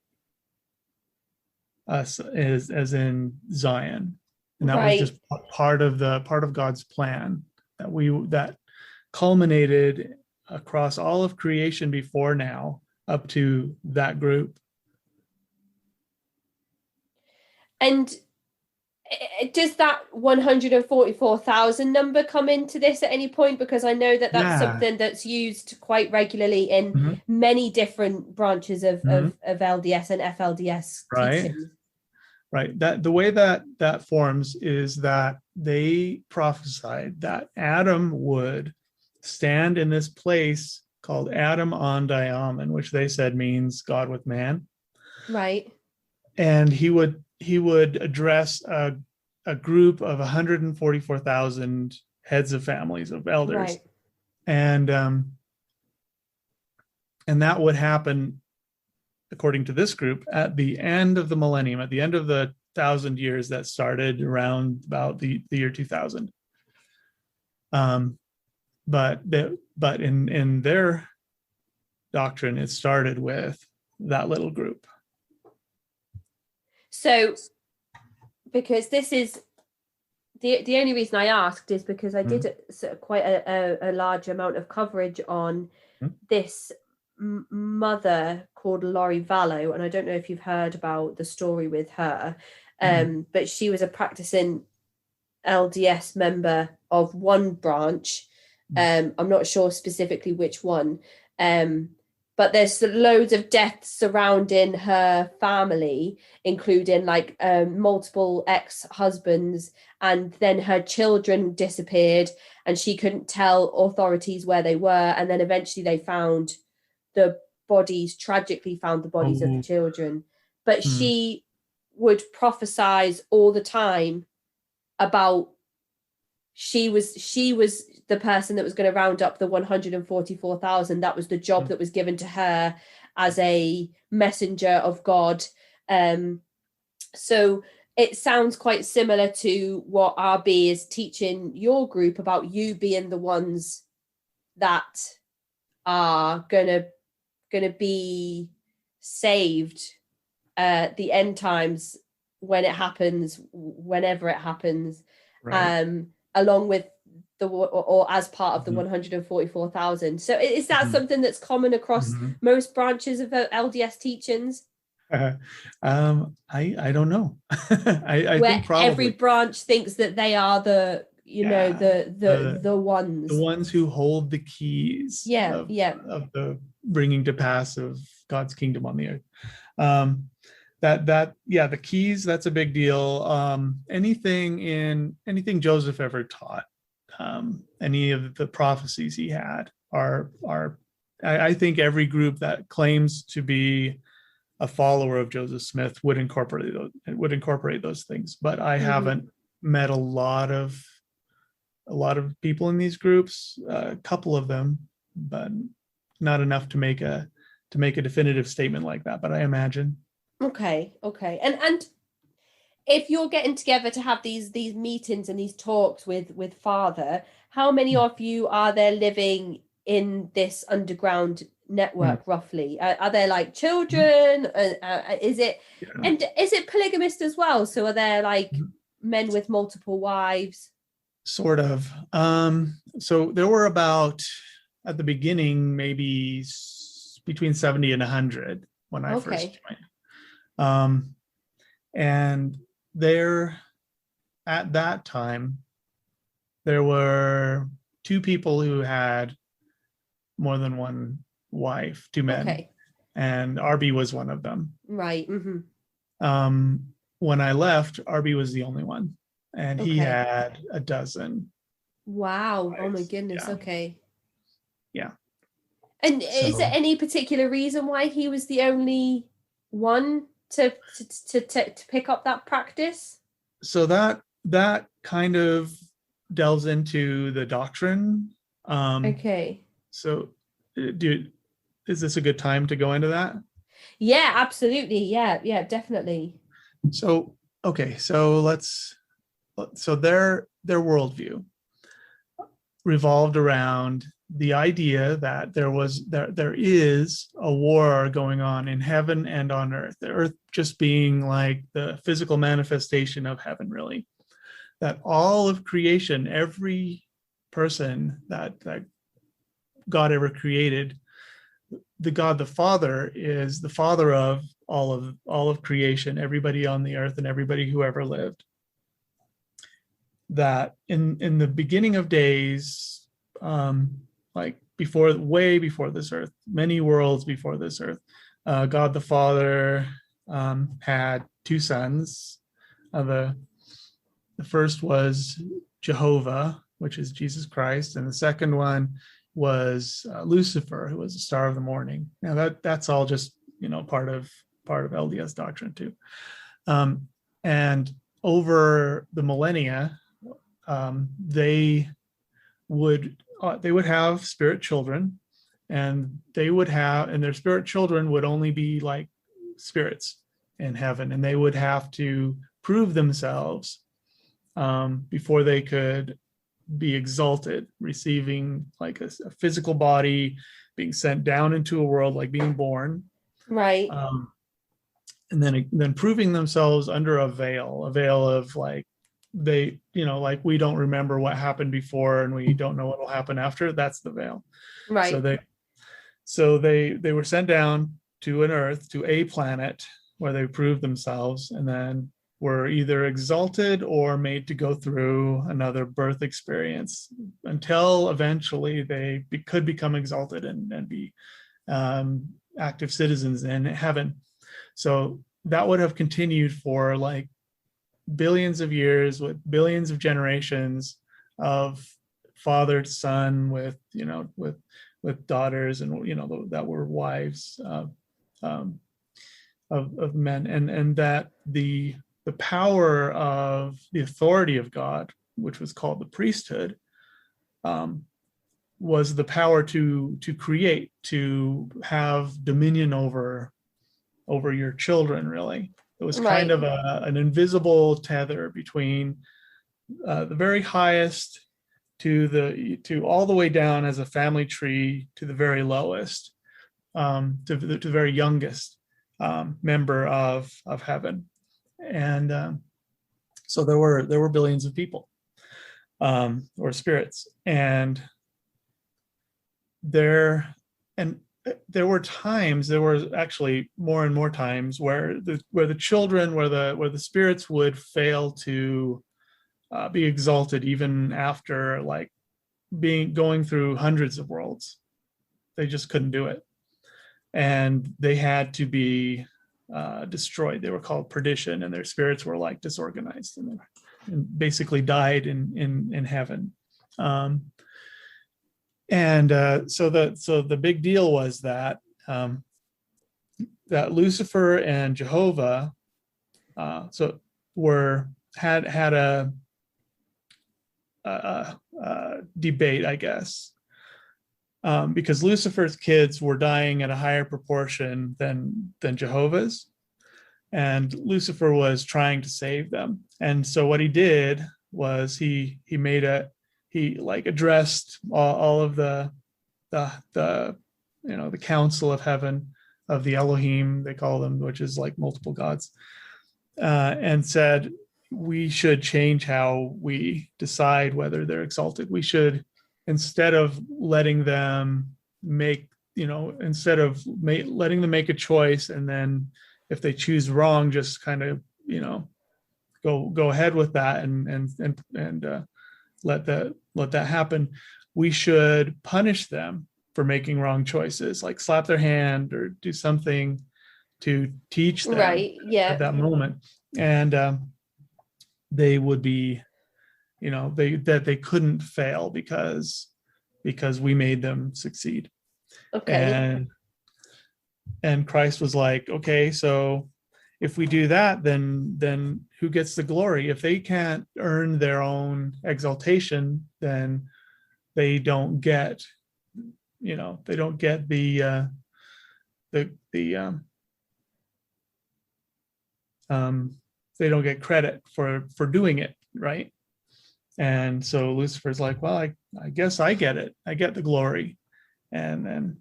as in Zion. And that was just part of God's plan that culminated across all of creation before now up to that group. And does that 144,000 number come into this at any point? Because I know that's something that's used quite regularly in many different branches of LDS and FLDS teachings. Right. That the way that forms is that they prophesied that Adam would stand in this place called Adam on Diamond, which they said means God with man. Right. And he would address a group of 144,000 heads of families of elders. Right. And that would happen, according to this group, at the end of the millennium, at the end of the 1,000 years that started around about the year 2000. But in their doctrine, it started with that little group. So, because this is the only reason I asked is because I did quite a large amount of coverage on this mother called Laurie Vallo, and I don't know if you've heard about the story with her, but she was a practicing LDS member of one branch. I'm not sure specifically which one, but there's loads of deaths surrounding her family, including like multiple ex-husbands, and then her children disappeared and she couldn't tell authorities where they were, and then eventually they found the bodies, tragically found the bodies of the children. But she would prophesize all the time about she was the person that was going to round up the 144,000. That was the job that was given to her as a messenger of God. So it sounds quite similar to what RB is teaching your group about, you being the ones that are gonna be saved at the end times when it happens, whenever it happens, right. Along with or as part of the 144,000. So is that something that's common across most branches of LDS teachings? I don't know. I think probably every branch thinks that they are the ones who hold the keys of the bringing to pass of God's kingdom on the earth. The keys, that's a big deal. Anything Joseph ever taught, any of the prophecies he had are I think every group that claims to be a follower of Joseph Smith would incorporate those things. But I haven't met a lot of people in these groups, a couple of them, but not enough to make a definitive statement like that. But I imagine. Okay. And if you're getting together to have these meetings and these talks with Father, how many of you are there living in this underground network roughly? Are there like children? Is it polygamist as well? So are there like men with multiple wives? Sort of. So there were about, at the beginning, maybe between 70 and 100 when I first joined. And there, at that time, there were two people who had more than one wife, two men, and RB was one of them. Right. When I left, RB was the only one, and he had a dozen. Wow! wives. Oh my goodness. Yeah. Okay. Yeah. And is there any particular reason why he was the only one to pick up that practice? So that kind of delves into the doctrine. So is this a good time to go into that? Yeah, absolutely. Yeah, definitely. So their worldview revolved around the idea that there is a war going on in heaven and on earth, the earth just being like the physical manifestation of heaven, really. That all of creation, every person that God ever created, the God the Father is the father of all of creation, everybody on the earth and everybody who ever lived. That in the beginning of days, like way before this earth, many worlds before this earth, God the Father had two sons. The first was Jehovah, which is Jesus Christ, and the second one was Lucifer, who was the star of the morning. Now that's all just part of LDS doctrine too. And over the millennia, they would have spirit children, and their spirit children would only be like spirits in heaven, and they would have to prove themselves before they could be exalted, receiving like a physical body, being sent down into a world, like being born, Right. and then proving themselves under a veil of like, they, like, we don't remember what happened before and we don't know what will happen after. That's the veil. Right. So they were sent down to an earth, to a planet, where they proved themselves, and then were either exalted or made to go through another birth experience until eventually they could become exalted and be active citizens in heaven. So that would have continued for like billions of years, with billions of generations of father to son, with daughters, and that were wives of men, and that the power of the authority of God, which was called the priesthood, was the power to create, to have dominion over your children. Really, it was kind of an invisible tether between the very highest to all the way down as a family tree to the very lowest, to the very youngest member of heaven. And so there were billions of people, or spirits, and there were actually more and more times where the children, where the spirits would fail to be exalted even after like going through hundreds of worlds. They just couldn't do it, and they had to be destroyed. They were called perdition, and their spirits were like disorganized and basically died in heaven. So the big deal was that that Lucifer and Jehovah had a debate, I guess, because Lucifer's kids were dying at a higher proportion than Jehovah's, and Lucifer was trying to save them. And so what he did was he addressed all of the council of heaven, of the Elohim, they call them, which is like multiple gods, and said, we should change how we decide whether they're exalted. We should, instead of letting them make a choice, and then if they choose wrong, just kind of go ahead with that and let that happen. We should punish them for making wrong choices, like slap their hand or do something to teach them at that moment. And they would be, they couldn't fail because we made them succeed. Okay. And Christ was like, okay, so if we do that, then who gets the glory? If they can't earn their own exaltation, then they don't get, they don't get they don't get credit for doing it, right? And so Lucifer's like, well, I guess I get it. I get the glory. And then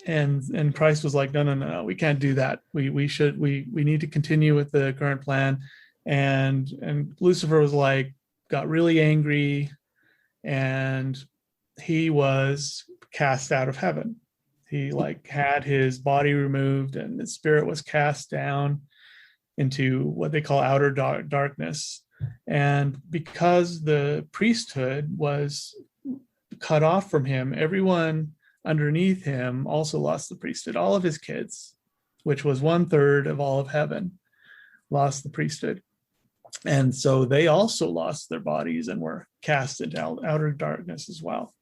and Christ was like, no, we can't do that. We need to continue with the current plan. And Lucifer was like, got really angry, and he was cast out of heaven. He had his body removed, and his spirit was cast down into what they call outer darkness. And because the priesthood was cut off from him, everyone underneath him also lost the priesthood. All of his kids, which was 1/3 of all of heaven, lost the priesthood. And so they also lost their bodies and were cast into outer darkness as well.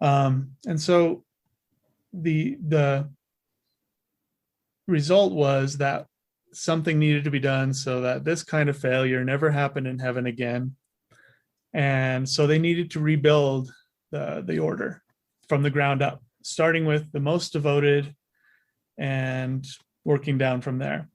And so the result was that something needed to be done so that this kind of failure never happened in heaven again. And so they needed to rebuild the order from the ground up, starting with the most devoted and working down from there.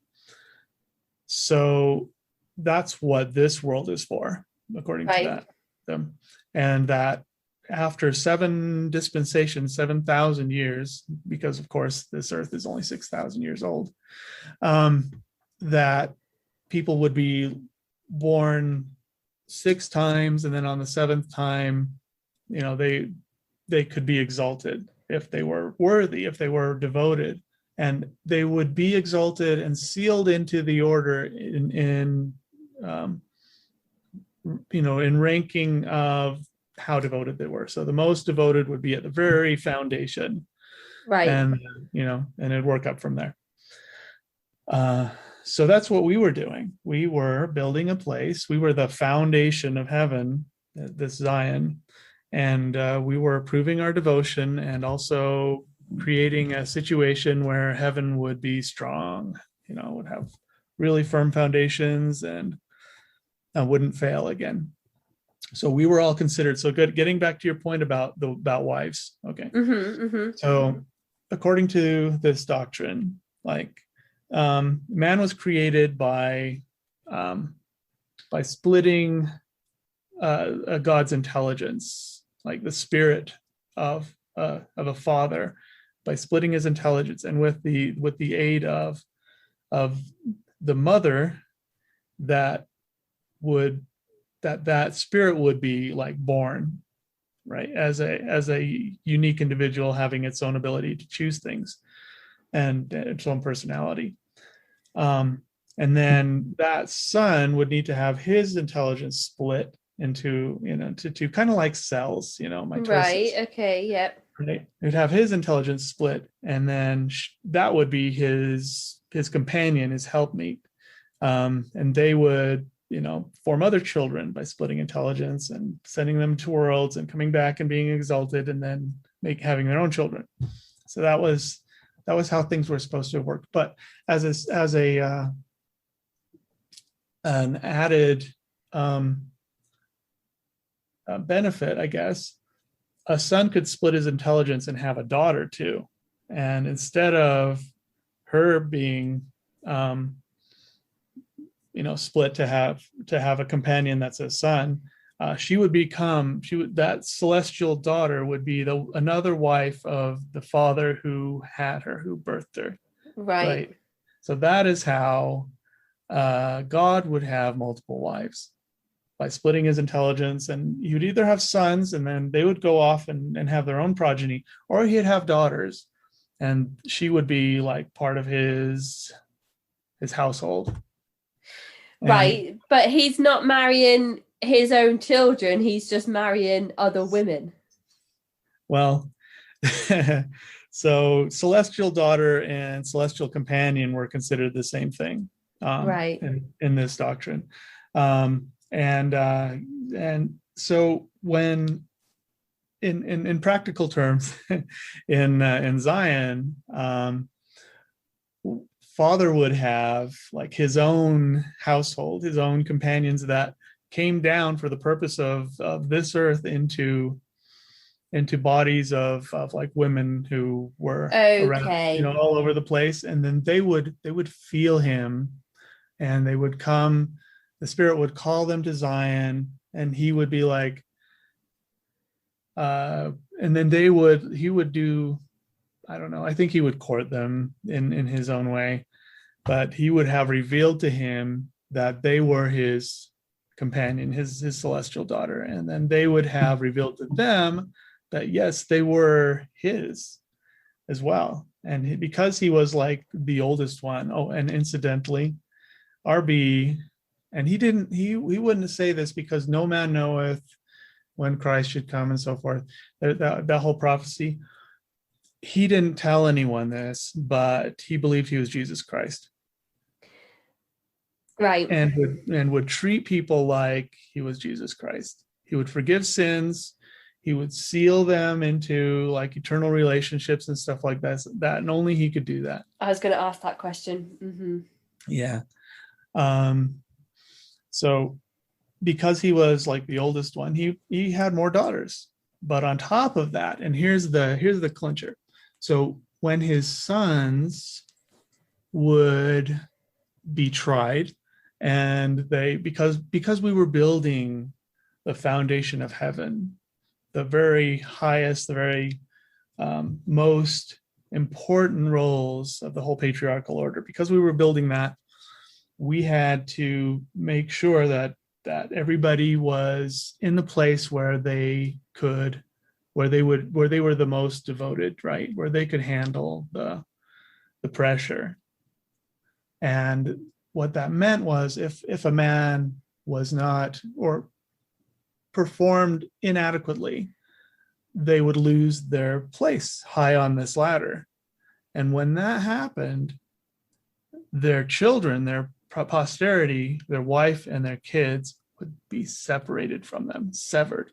So that's what this world is for, according to them. And that after 7 dispensations, 7,000 years, because of course this earth is only 6,000 years old, that people would be born 6 times, and then on the 7th time, they could be exalted if they were worthy, if they were devoted, and they would be exalted and sealed into the order in ranking of how devoted they were. So the most devoted would be at the very foundation, Right. and it'd work up from there. So that's what we were doing. We were building a place. We were the foundation of heaven, this Zion, and we were proving our devotion and also creating a situation where heaven would be strong, would have really firm foundations and wouldn't fail again. So we were all considered. So good. Getting back to your point about wives. Okay. So according to this doctrine, man was created by splitting God's intelligence, like the spirit of a father, by splitting his intelligence, and with the aid of the mother, that spirit would be born, right, as a unique individual having its own ability to choose things and its own personality. And then that son would need to have his intelligence split into, to kind of like cells, mitosis. Right. Okay. Yep. Right. He'd have his intelligence split, and then that would be his companion, his helpmeet. And they would, form other children by splitting intelligence and sending them to worlds and coming back and being exalted, and then having their own children. So that was how things were supposed to have worked. But as an added benefit, I guess, a son could split his intelligence and have a daughter too. And instead of her being split to have a companion that's a son, that celestial daughter would be another wife of the father who had her, who birthed her. Right. So that is how God would have multiple wives, by splitting his intelligence. And he would either have sons, and then they would go off and have their own progeny, or he'd have daughters, and she would be part of his household. Right. But he's not marrying his own children, he's just marrying other women. Well, so celestial daughter and celestial companion were considered the same thing, right, in this doctrine. And so when in practical terms, in Zion, father would have his own household, his own companions that came down for the purpose of this earth into bodies of women who were around, all over the place. And then they would feel him, and they would come, the spirit would call them to Zion, and he would be and then he would do, I don't know, I think he would court them in his own way, but he would have revealed to him that they were his companion, his celestial daughter. And then they would have revealed to them that, yes, they were his as well. And because he was the oldest one. Oh, and incidentally, RB, and he wouldn't say this, because no man knoweth when Christ should come and so forth, that whole prophecy. He didn't tell anyone this, but he believed he was Jesus Christ. Right. And would treat people like he was Jesus Christ. He would forgive sins. He would seal them into eternal relationships and stuff like that. And only he could do that. I was going to ask that question. Mm-hmm. Yeah. So because he was the oldest one, he had more daughters. But on top of that, and here's the clincher. So when his sons would be tried, and because we were building the foundation of heaven, the very highest, the very most important roles of the whole patriarchal order. Because we were building that, we had to make sure that everybody was in the place where they were the most devoted, right? Where they could handle the pressure. And what that meant was if a man was not, or performed inadequately, they would lose their place high on this ladder. And when that happened, their children, their posterity, their wife and their kids would be separated from them, severed.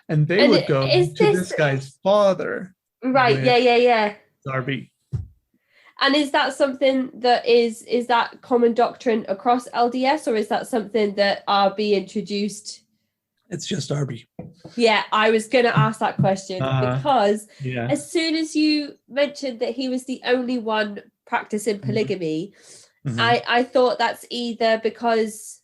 And they would go to this guy's father. Right, yeah. Darby. And is that something that is that common doctrine across LDS, or is that something that RB introduced? It's just RB. Yeah, I was going to ask that question because yeah. as soon as you mentioned that he was the only one practicing polygamy, Mm-hmm. I thought that's either because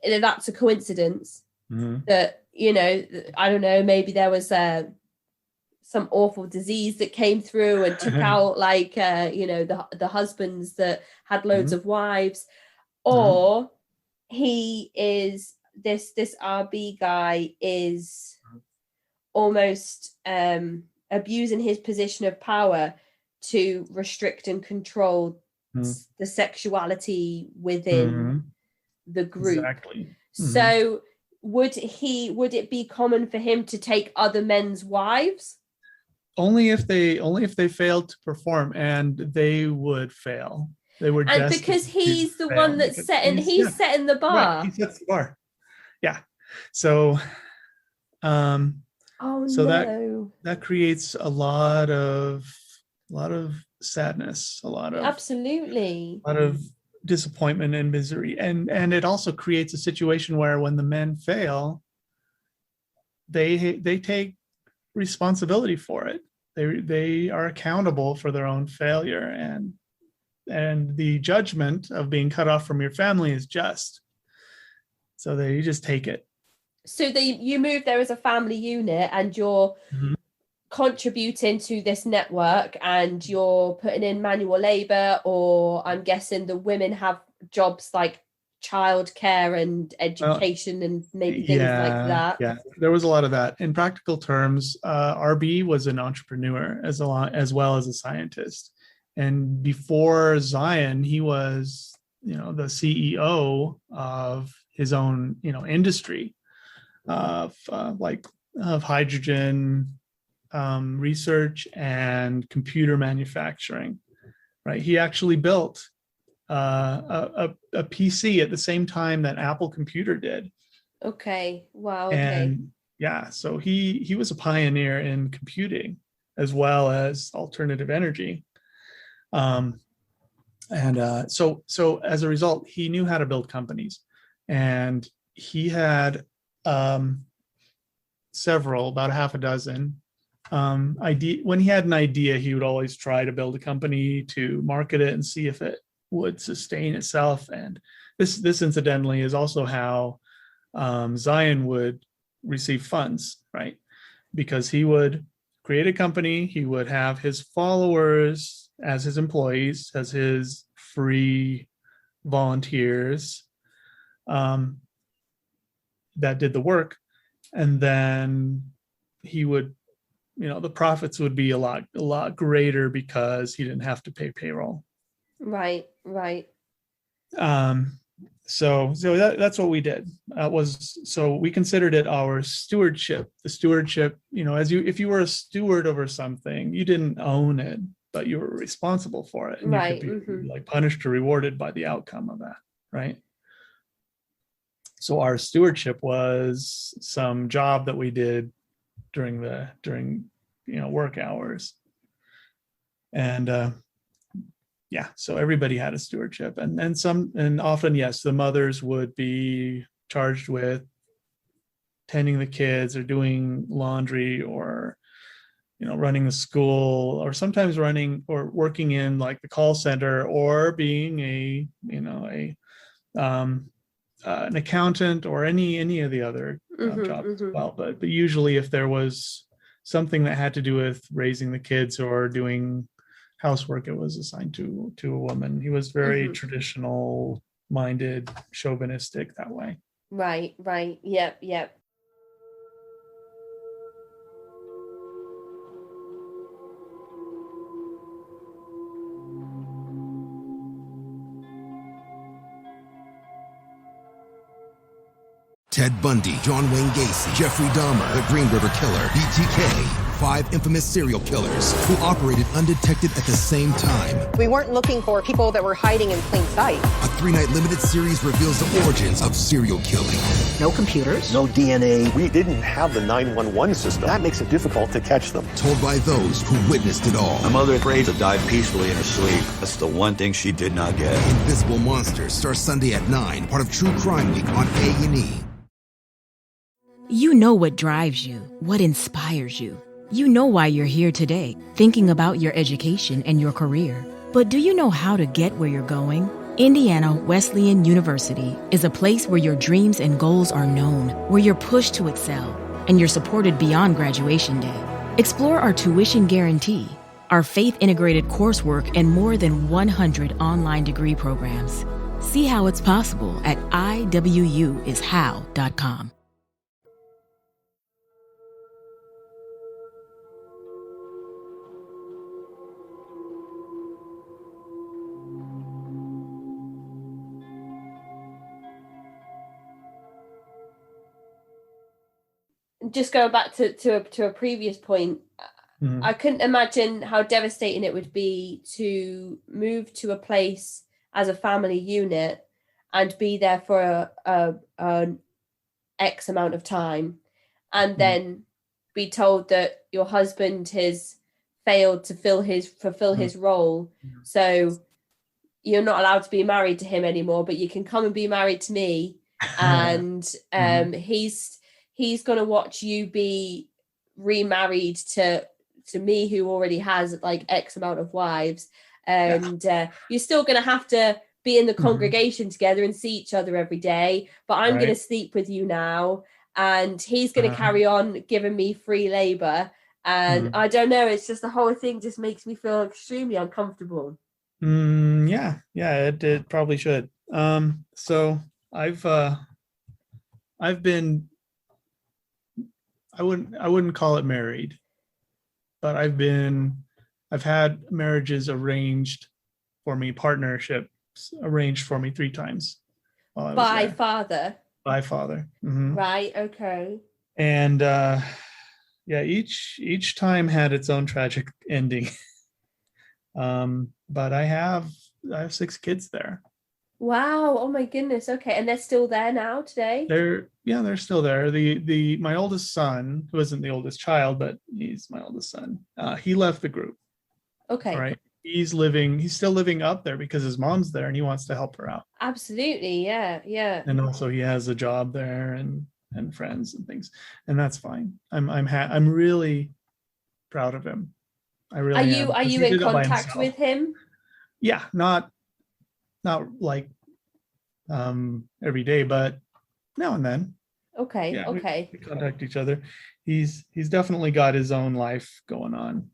that's a coincidence that, you know, I don't know, maybe there was some awful disease that came through and took out like, you know, the husbands that had loads of wives, or he is this RB guy is almost abusing his position of power to restrict and control the sexuality within the group. Exactly. So would it be common for him to take other men's wives? Only if they failed to perform, and they would fail. They were, and because he's the one that's setting the bar. Right, he sets the bar. Yeah. So that creates a lot of sadness, a lot of disappointment and misery, and it also creates a situation where when the men fail, they take responsibility for it. They are accountable for their own failure, and the judgment of being cut off from your family is just. So you just take it. So you move there as a family unit, and you're contributing to this network, and you're putting in manual labor, or I'm guessing the women have jobs like childcare and education and maybe things like that. Yeah, there was a lot of that. In practical terms, RB was an entrepreneur as well as a scientist. And before Zion, he was, you know, the CEO of his own, you know, industry of hydrogen research and computer manufacturing. Right, he actually built a PC at the same time that Apple Computer did. Okay. Wow. Okay. And yeah, so he was a pioneer in computing as well as alternative energy. So as a result, he knew how to build companies, and he had several, about half a dozen when he had an idea, he would always try to build a company to market it and see if it would sustain itself. And this incidentally is also how Zion would receive funds, right? Because he would create a company, he would have his followers as his employees, as his free volunteers that did the work, and then he would, you know, the profits would be a lot greater because he didn't have to pay payroll. Right. So that's what we did. So we considered it our stewardship. The stewardship, you know, if you were a steward over something, you didn't own it, but you were responsible for it, and right. You could be like punished or rewarded by the outcome of that, right? So our stewardship was some job that we did during work hours, and so everybody had a stewardship, and often, yes, the mothers would be charged with tending the kids or doing laundry, or, you know, running the school, or sometimes running or working in like the call center, or being an accountant, or any of the other jobs as well. But usually if there was something that had to do with raising the kids or doing housework, it was assigned to a woman. He was very traditional minded, chauvinistic that way. Right. Yep. Ted Bundy, John Wayne Gacy, Jeffrey Dahmer, the Green River Killer, BTK. 5 infamous serial killers who operated undetected at the same time. We weren't looking for people that were hiding in plain sight. A 3-night limited series reveals the origins of serial killing. No computers. No DNA. We didn't have the 911 system. That makes it difficult to catch them. Told by those who witnessed it all. My mother prayed to die peacefully in her sleep. That's the one thing she did not get. Invisible Monsters starts Sunday at 9, part of True Crime Week on A&E. You know what drives you, what inspires you. You know why you're here today, thinking about your education and your career. But do you know how to get where you're going? Indiana Wesleyan University is a place where your dreams and goals are known, where you're pushed to excel, and you're supported beyond graduation day. Explore our tuition guarantee, our faith-integrated coursework, and more than 100 online degree programs. See how it's possible at iwuishow.com. Just going back to a previous point, I couldn't imagine how devastating it would be to move to a place as a family unit and be there for an X amount of time, and then be told that your husband has failed to fulfill his role, so you're not allowed to be married to him anymore, but you can come and be married to me, and he's going to watch you be remarried to me, who already has like X amount of wives. And you're still going to have to be in the congregation together and see each other every day. But I'm going to sleep with you now. And he's going to carry on giving me free labor. And I don't know, it's just the whole thing just makes me feel extremely uncomfortable. It probably should. So I've been, I wouldn't call it married, but I've had marriages arranged for me, partnerships arranged for me 3 times. By father. Right. Okay. And each time had its own tragic ending. But I have 6 kids there. Wow. Oh my goodness. Okay. And they're still there now today? They're still there. My oldest son, who isn't the oldest child, but he's my oldest son, he left the group. Okay. Right. He's still living up there because his mom's there and he wants to help her out. Absolutely. Yeah. And also he has a job there and friends and things. And that's fine. I'm really proud of him. I really am. Are you in contact with him? Yeah, not like every day, but now and then. Okay. Yeah, okay. We contact each other. He's definitely got his own life going on.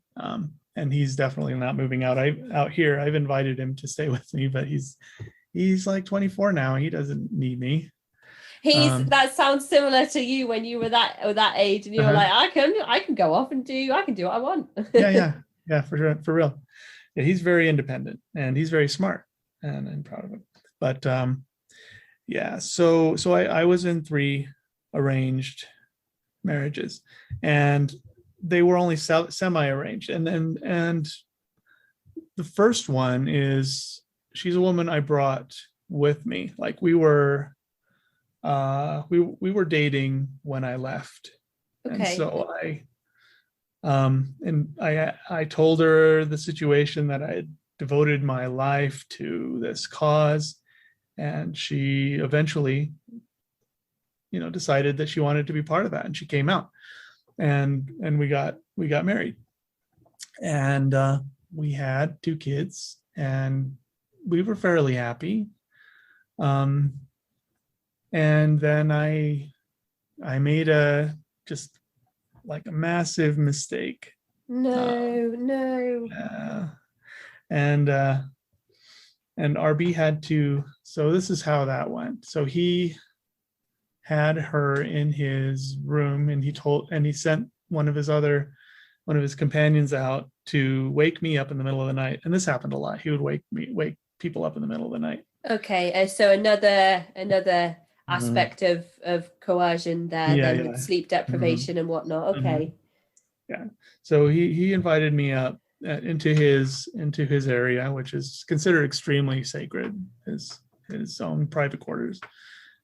And he's definitely not moving out here. I've invited him to stay with me, but he's like 24 now. He doesn't need me. That sounds similar to you when you were that age, and you were like, I can go off and I can do what I want. yeah, for sure, for real. Yeah, he's very independent and he's very smart, and I'm proud of him. But so I was in 3 arranged marriages, and they were only semi-arranged. And the first one she's a woman I brought with me. Like we were dating when I left. Okay. And so I told her the situation, that I had devoted my life to this cause, and she eventually, decided that she wanted to be part of that, and she came out, and we got married, and we had 2 kids, and we were fairly happy. And then I I made a massive mistake. No. And RB had to, so this is how that went. So he had her in his room, and he sent one of his companions out to wake me up in the middle of the night. And this happened a lot. He would wake people up in the middle of the night. Okay, so another aspect of coercion there, with sleep deprivation and whatnot. Okay. Yeah. So he invited me up into his area, which is considered extremely sacred, his own private quarters,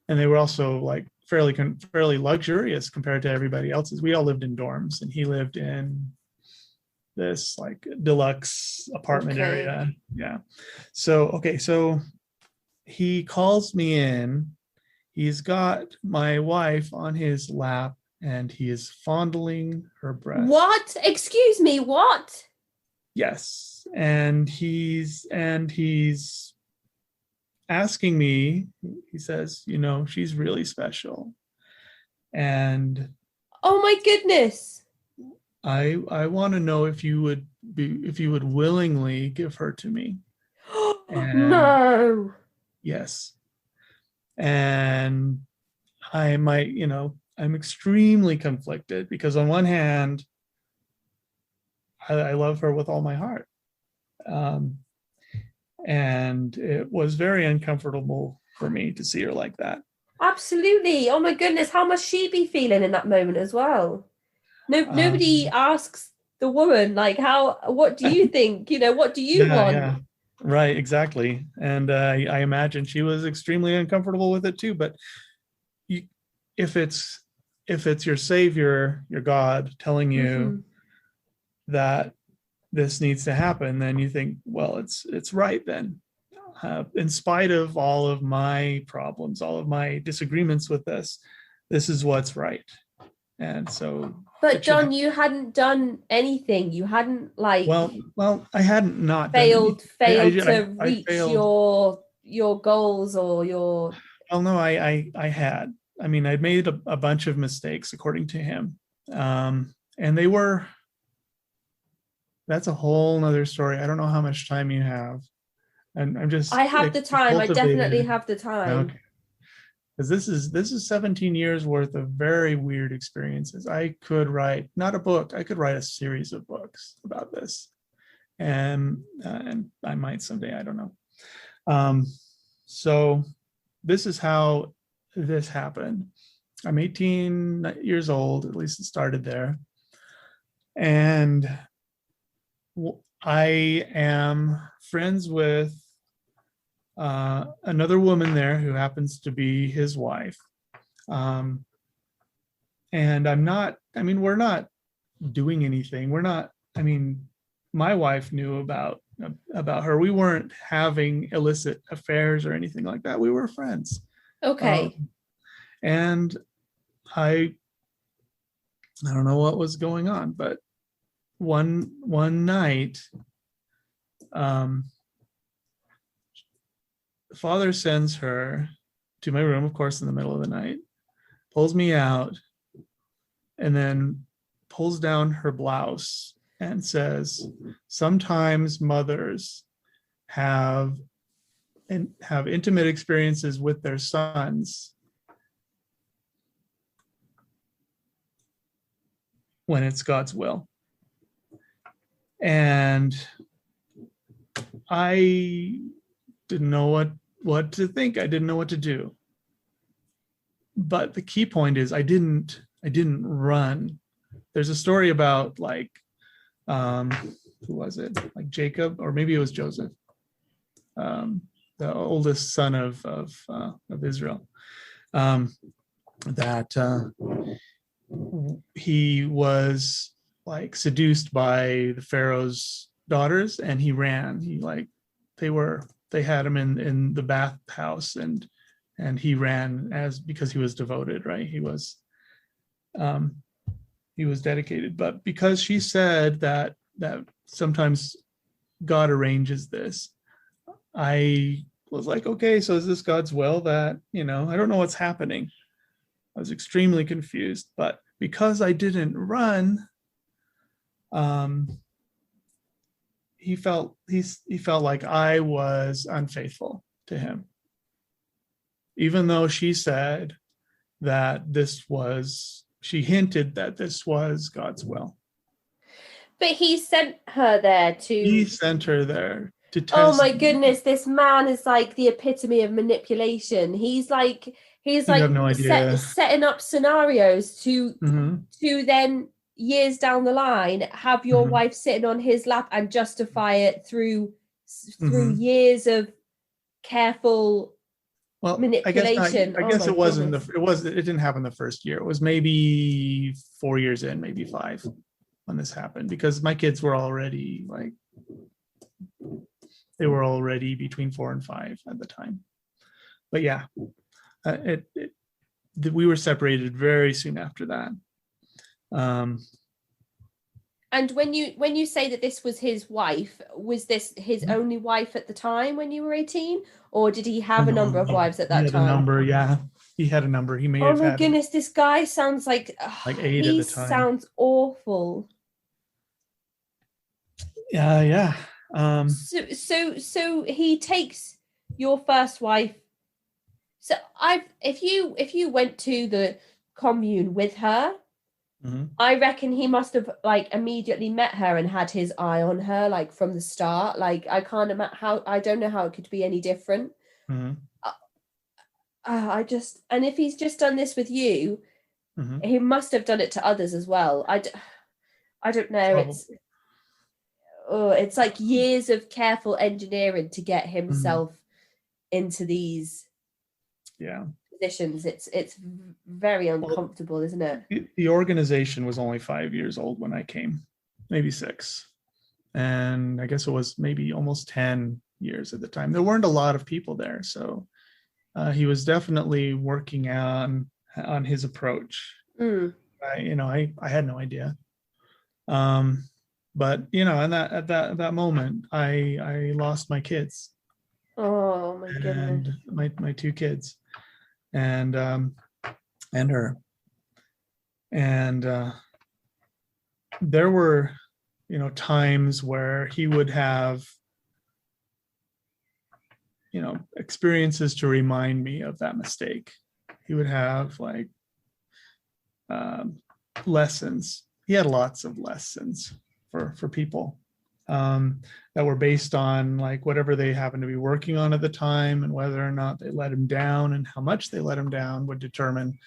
and they were also like fairly luxurious compared to everybody else's. We all lived in dorms, and he lived in this like deluxe apartment area. Yeah. So he calls me in. He's got my wife on his lap, and he is fondling her breast. What? Excuse me, what? Yes. And he's asking me, he says, she's really special. And oh my goodness. I want to know if you would willingly give her to me. No. Yes. And I'm extremely conflicted, because on one hand, I love her with all my heart. And it was very uncomfortable for me to see her like that. Absolutely. Oh my goodness. How must she be feeling in that moment as well? Nobody asks the woman, like, what do you think? What do you want? Yeah. Right, exactly. And I imagine she was extremely uncomfortable with it too. But if it's your Savior, your God, telling you that this needs to happen, then you think, well, it's right then. In spite of all of my problems, all of my disagreements with this is what's right. And so. But John, you hadn't done anything. You hadn't Well, I hadn't not failed to reach failed. your goals or your. Well, no, I had. I mean, I'd made a bunch of mistakes according to him, and they were. That's a whole nother story. I don't know how much time you have, and I have the time. I definitely have the time. Okay. Because this is 17 years worth of very weird experiences. I could write not a book. I could write a series of books about this, and I might someday. I don't know. So this is how this happened. I'm 18 years old. At least it started there, and I am friends with another woman there who happens to be his wife. And we're not doing anything. My wife knew about her. We weren't having illicit affairs or anything like that. We were friends. Okay. And I don't know what was going on, but one night, Father sends her to my room, of course, in the middle of the night, pulls me out, and then pulls down her blouse and says, sometimes mothers have intimate experiences with their sons when it's God's will. And I didn't know what to think. I didn't know what to do. But the key point is I didn't run. There's a story about who was it? Like Jacob, or maybe it was Joseph, the oldest son of Israel, that he was like seduced by the Pharaoh's daughters, and he ran. They had him in the bathhouse, and he ran because he was devoted, right? He was dedicated. But because she said that sometimes God arranges this, I was like, okay, so is this God's will that, I don't know what's happening. I was extremely confused, but because I didn't run, he felt like I was unfaithful to him, even though she said that she hinted that this was God's will. But he sent her there to... He sent her there to test. Oh my goodness, this man is like the epitome of manipulation. He's like have no idea. setting up scenarios to then years down the line have your wife sitting on his lap and justify it through years of careful manipulation. I guess it didn't happen the first year. It was maybe 4 years in, maybe 5 when this happened, because my kids were already between 4 and 5 at the time. But yeah, we were separated very soon after that. And when you say that this was his wife, was this his only wife at the time when you were 18, or did he have a number of wives at that time? He had a number, yeah. He had a number. He may have had. Oh my goodness, this guy sounds like 8 at the time. Sounds awful. Yeah. So he takes your first wife. So if you went to the commune with her, I reckon he must have immediately met her and had his eye on her from the start. I can't imagine how. I don't know how it could be any different. And if he's just done this with you, he must have done it to others as well. I don't know. It's like years of careful engineering to get himself into these positions. It's very uncomfortable, isn't it? The organization was only 5 years old when I came, maybe 6, and I guess it was maybe almost 10 years at the time. There weren't a lot of people there, so he was definitely working on his approach. I had no idea. But and at that moment, I lost my kids. Oh my goodness! My 2 kids, and her, and there were times where he would have experiences to remind me of that mistake. He would have lessons. He had lots of lessons for people that were based on whatever they happened to be working on at the time, and whether or not they let him down and how much they let him down would determine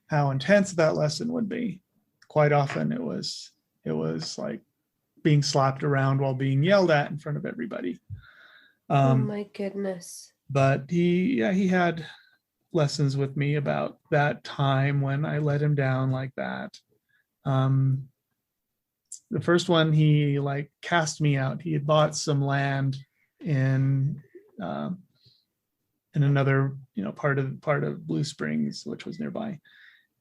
how intense that lesson would be. Quite often it was like being slapped around while being yelled at in front of everybody. Oh my goodness. But he had lessons with me about that time when I let him down like that. The first one, he cast me out. He had bought some land in another part of Blue Springs, which was nearby,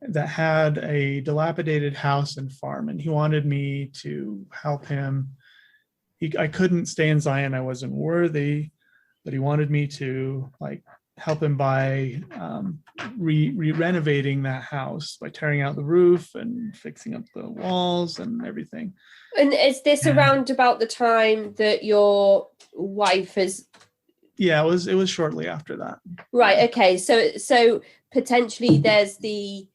that had a dilapidated house and farm, and he wanted me to help him. I couldn't stay in Zion. I wasn't worthy, but he wanted me to help him by renovating that house, by tearing out the roof and fixing up the walls and everything. And is this around about the time that your wife has? Yeah, it was shortly after that. Right. Okay. So potentially there's the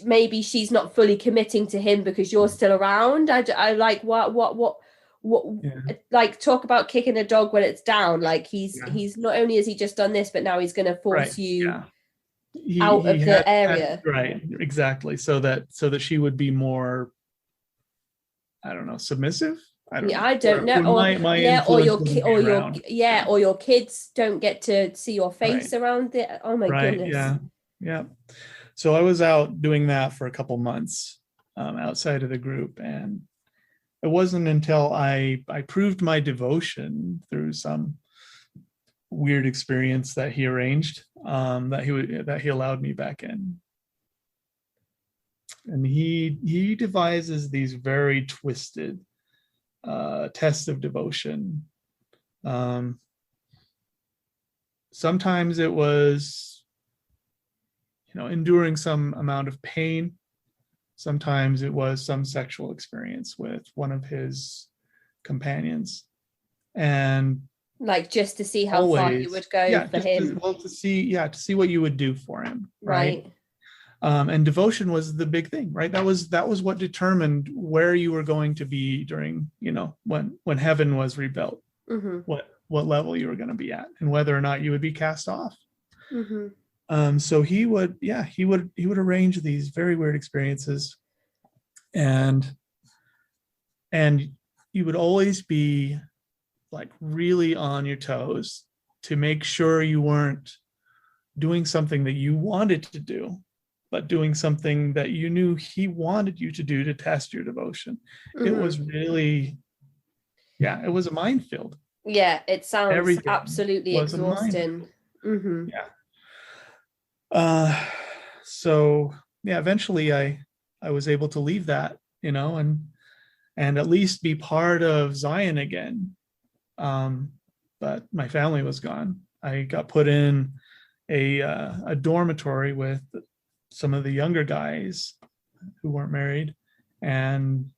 maybe she's not fully committing to him because you're still around. I like what talk about kicking a dog when it's down. He's not only has he just done this, but now he's going to force you out of the area. Right, exactly. So that she would be more, I don't know, submissive. I don't know. Or your kids don't get to see your face around it. Oh my goodness. Yeah. So I was out doing that for a couple months outside of the group, and it wasn't until I proved my devotion through some weird experience that he arranged that he allowed me back in. And he devises these very twisted tests of devotion. sometimes it was, enduring some amount of pain. Sometimes it was some sexual experience with one of his companions. And like just to see how far you would go for him. To see what you would do for him. Right. And devotion was the big thing, right? That was what determined where you were going to be during, when heaven was rebuilt, what level you were going to be at, and whether or not you would be cast off. So he would arrange these very weird experiences, and you would always be like really on your toes to make sure you weren't doing something that you wanted to do, but doing something that you knew he wanted you to do to test your devotion. It was really, it was a minefield. Yeah, it sounds Everything absolutely exhausting. So eventually I was able to leave that, and at least be part of Zion again. But my family was gone. I got put in a dormitory with some of the younger guys who weren't married, and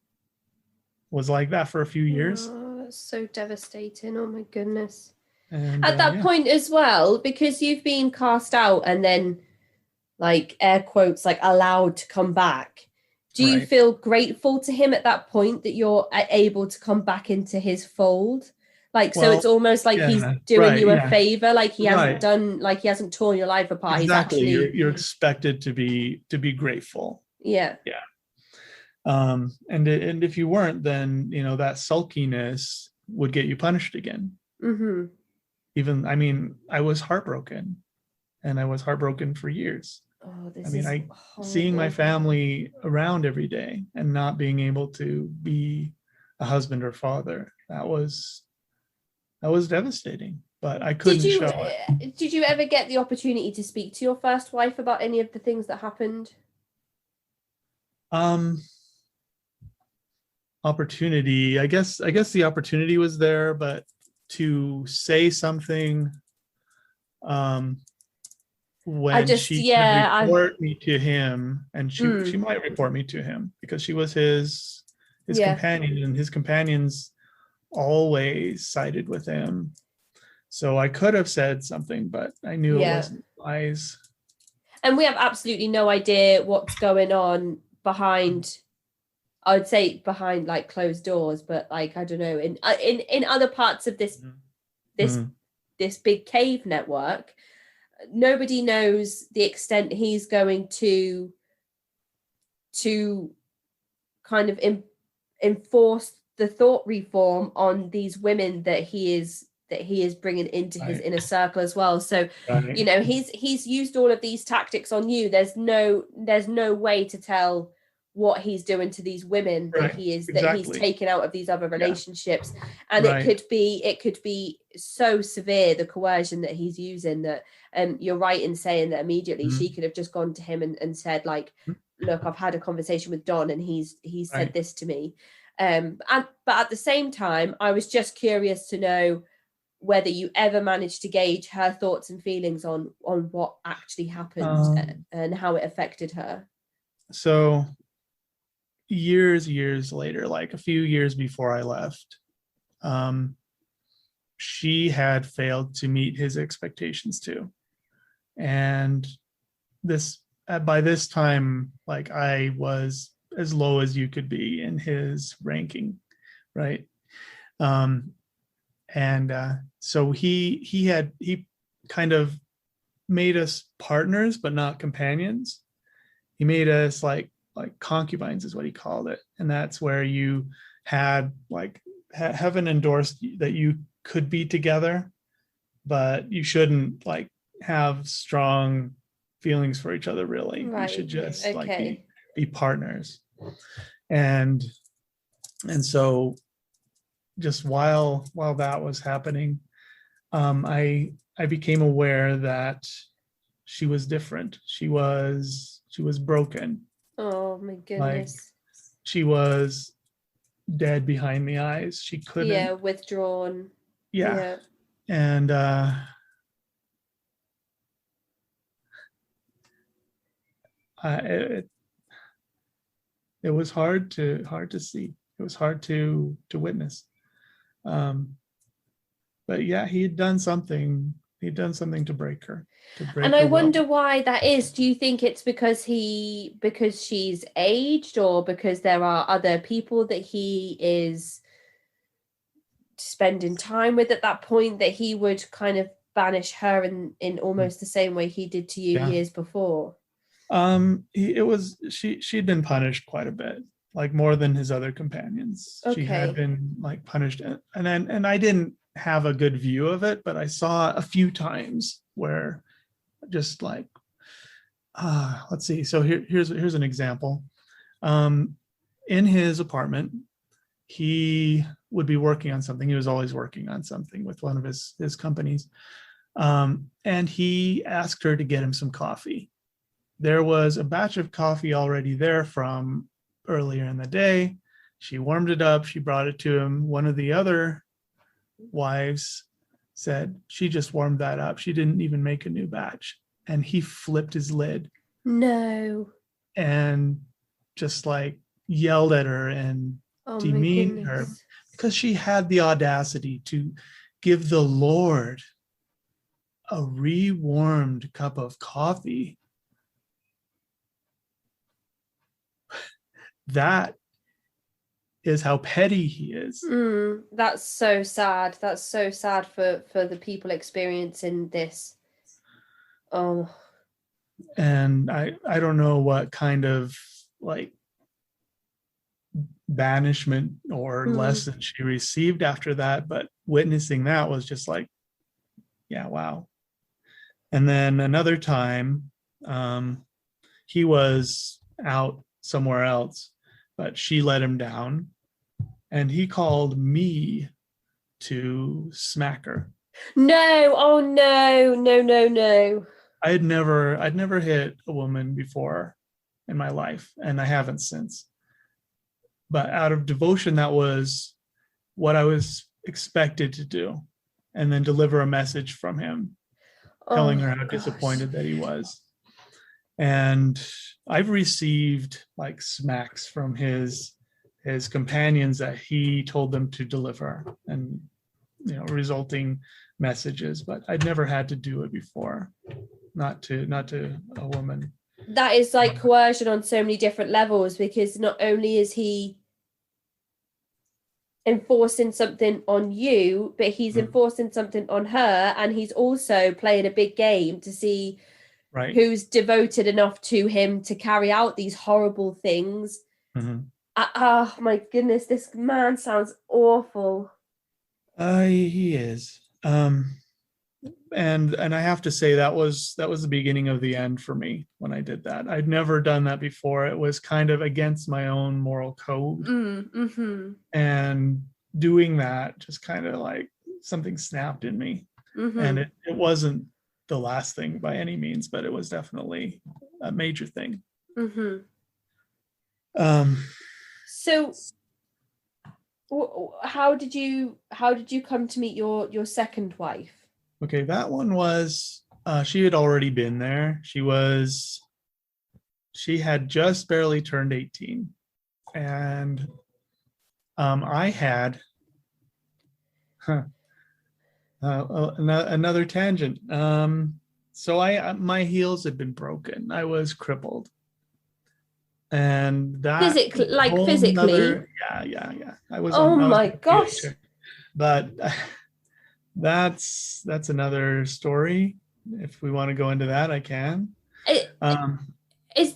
was like that for a few years. Oh, that's so devastating. Oh my goodness. And at that point as well, because you've been cast out and then, like, air quotes, like allowed to come back, do you feel grateful to him at that point that you're able to come back into his fold? Like, so it's almost like he's doing you a favor, like he hasn't done, like he hasn't torn your life apart. Exactly. He's actually... You're expected to be grateful. Yeah. And if you weren't, then that sulkiness would get you punished again. Even, I was heartbroken, and I was heartbroken for years. Oh, this is horrible. Seeing my family around every day and not being able to be a husband or father, that was devastating, but I couldn't show it. Did you ever get the opportunity to speak to your first wife about any of the things that happened? Opportunity, I guess the opportunity was there, but to say something when she could report me to him, and she might report me to him because she was his companion, and his companions always sided with him. So I could have said something, but I knew it wasn't wise. And we have absolutely no idea what's going on behind, I would say behind like closed doors, but like, I don't know, in other parts of this big cave network, nobody knows the extent he's going to kind of enforce the thought reform on these women that he is bringing into his inner circle as well. So he's used all of these tactics on you. There's no way to tell what he's doing to these women that he's taken out of these other relationships. And it could be so severe, the coercion that he's using, that you're right in saying that immediately she could have just gone to him and said, like, look, I've had a conversation with Don and he's said this to me. But at the same time, I was just curious to know whether you ever managed to gauge her thoughts and feelings on what actually happened and how it affected her. So years later, like a few years before I left, she had failed to meet his expectations too. And by this time, like, I was as low as you could be in his ranking, right? So he kind of made us partners, but not companions. He made us like concubines is what he called it. And that's where you had like heaven endorsed that you could be together, but you shouldn't like have strong feelings for each other, really. You should just like be partners. And so just while that was happening, I became aware that she was different. She was broken. Oh my goodness. Like, she was dead behind the eyes. She couldn't. Yeah, withdrawn. Yeah. And it was hard to see. It was hard to witness. But yeah, he had done something. He'd done something to break her. And I wonder why that is. Do you think it's because she's aged, or because there are other people that he is spending time with at that point that he would kind of banish her in almost the same way he did to you years before? She'd been punished quite a bit, like more than his other companions. Okay. She had been like punished, and I didn't have a good view of it, but I saw a few times where just like let's see. So here's an example. In his apartment, he would be working on something. He was always working on something with one of his companies. And he asked her to get him some coffee. There was a batch of coffee already there from earlier in the day. She warmed it up. She brought it to him. One of the other wives said she just warmed that up. She didn't even make a new batch. And he flipped his lid. No. And just like yelled at her and demeaned her because she had the audacity to give the Lord a rewarmed cup of coffee. That is how petty he is. That's so sad. That's so sad for the people experiencing this. Oh. And I don't know what kind of like banishment or lesson she received after that, but witnessing that was just like, yeah, wow. And then another time, he was out somewhere else, but she let him down, and he called me to smack her. No, oh no. I'd never hit a woman before in my life, and I haven't since. But out of devotion, that was what I was expected to do, and then deliver a message from him, telling her how disappointed that he was. And I've received like smacks from his companions that he told them to deliver, and resulting messages, but I'd never had to do it before, not to a woman. That is like coercion on so many different levels, because not only is he enforcing something on you, but he's enforcing something on her, and he's also playing a big game to see who's devoted enough to him to carry out these horrible things. Oh my goodness, this man sounds awful. He is. And I have to say that was the beginning of the end for me when I did that. I'd never done that before. It was kind of against my own moral code. And doing that just kind of like something snapped in me. And it wasn't the last thing by any means, but it was definitely a major thing. So how did you come to meet your second wife? Okay, that one was she had already been there. She had just barely turned 18, and I had another tangent. So my heels had been broken. I was crippled, and that physically. Yeah. I was. Oh my gosh! But that's another story. If we want to go into that, I can.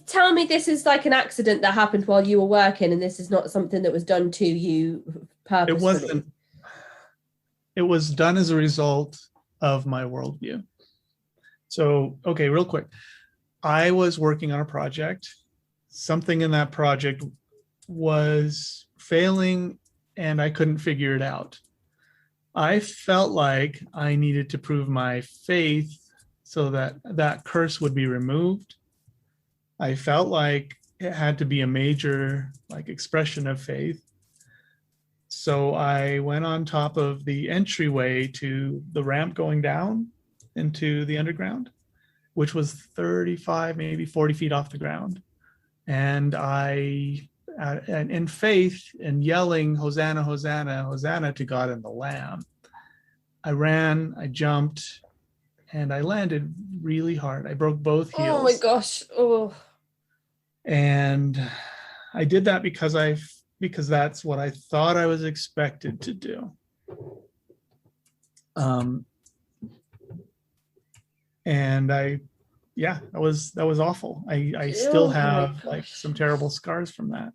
Tell me this is like an accident that happened while you were working, and this is not something that was done to you purposefully. It wasn't. It was done as a result of my worldview. So, okay, real quick. I was working on a project. Something in that project was failing, and I couldn't figure it out. I felt like I needed to prove my faith so that curse would be removed. I felt like it had to be a major like expression of faith. So I went on top of the entryway to the ramp going down into the underground, which was 35, maybe 40 feet off the ground. And and in faith and yelling, Hosanna, Hosanna, Hosanna to God and the Lamb, I ran, I jumped, and I landed really hard. I broke both heels. Oh my gosh. Oh. And I did that because that's what I thought I was expected to do. And that was awful. I still have like some terrible scars from that.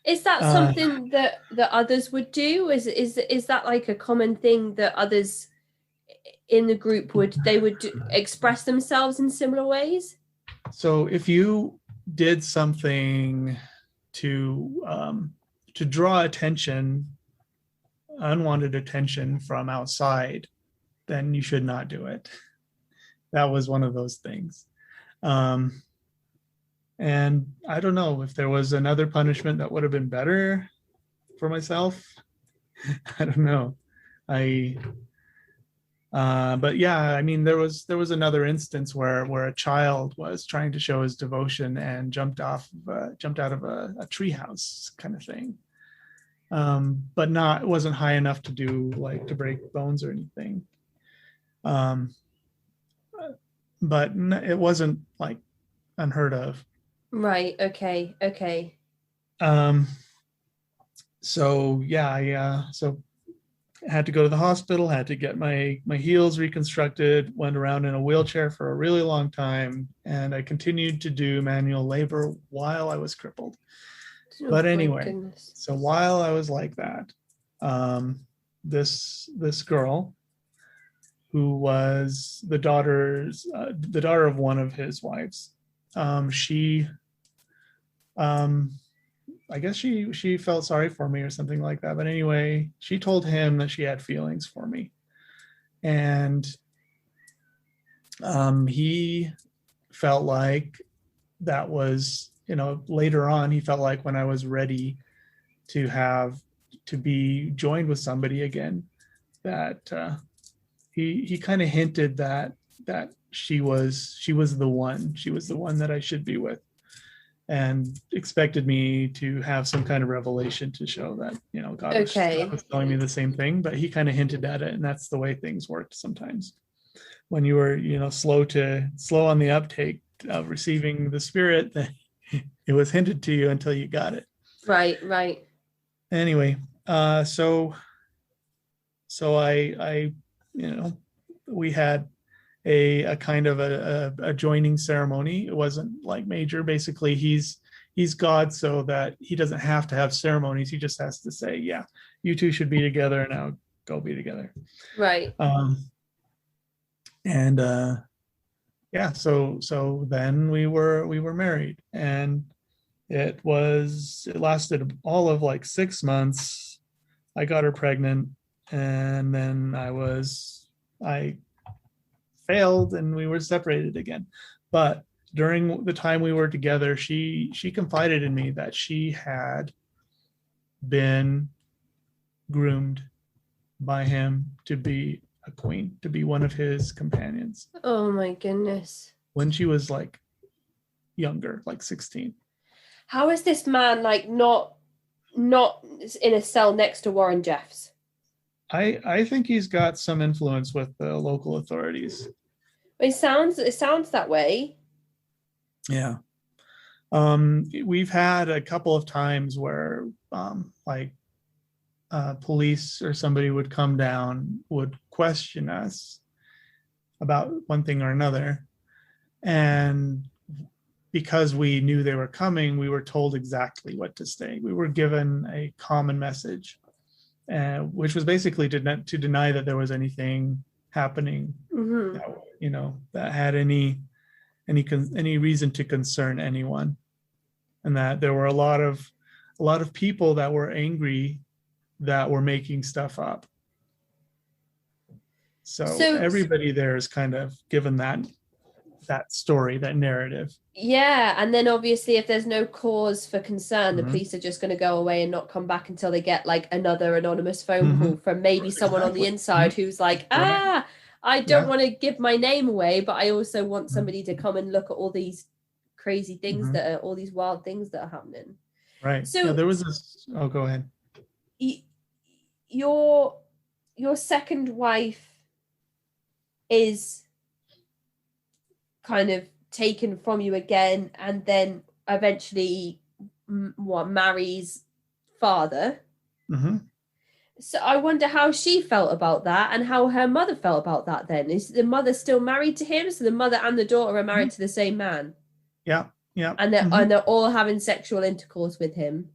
Is that something that others would do? Is that like a common thing that others in the group would express themselves in similar ways? So if you did something to draw unwanted attention from outside, then you should not do it. That was one of those things. And I don't know if there was another punishment that would have been better for myself. I don't know. But yeah, I mean, there was another instance where a child was trying to show his devotion and jumped out of a treehouse kind of thing. But it wasn't high enough to do like to break bones or anything. But it wasn't like unheard of. Right. Okay. So yeah, so I had to go to the hospital, had to get my heels reconstructed, went around in a wheelchair for a really long time, and I continued to do manual labor while I was crippled. But anyway, so while I was like that, this girl, who was the daughter of one of his wives, I guess she felt sorry for me or something like that. But anyway, she told him that she had feelings for me, and he felt like that was, later on, he felt like when I was ready to be joined with somebody again, that he kind of hinted that she was the one that I should be with, and expected me to have some kind of revelation to show that, God was telling me the same thing. But he kind of hinted at it, and that's the way things worked sometimes. When you were, slow on the uptake of receiving the Spirit, then it was hinted to you until you got it. Right. Anyway, so I we had a kind of a joining ceremony. It wasn't like major. Basically, he's God, so that he doesn't have to have ceremonies. He just has to say, yeah, you two should be together, and now go be together. Right. So then we were married, and it lasted all of like 6 months. I got her pregnant, and then I failed, and we were separated again. But during the time we were together, she confided in me that she had been groomed by him to be a queen, to be one of his companions. Oh my goodness. When she was like younger, like 16. How is this man like not in a cell next to Warren Jeffs? I think he's got some influence with the local authorities. It sounds that way. Yeah. We've had a couple of times where police or somebody would come down, would question us about one thing or another. And because we knew they were coming, we were told exactly what to say. We were given a common message, which was basically to deny that there was anything happening, that had any reason to concern anyone, and that there were a lot of people that were angry, that were making stuff up. So everybody there is kind of given that story, that narrative. Yeah, and then obviously if there's no cause for concern, the police are just going to go away and not come back until they get like another anonymous phone call from maybe someone on the inside who's like, I don't want to give my name away, but I also want somebody to come and look at all these crazy things all these wild things that are happening. Right. So there was this. Oh, go ahead. Your second wife is kind of taken from you again, and then eventually marries father. So I wonder how she felt about that and how her mother felt about that. Then is the mother still married to him? So the mother and the daughter are married to the same man. Yeah. And they're all having sexual intercourse with him.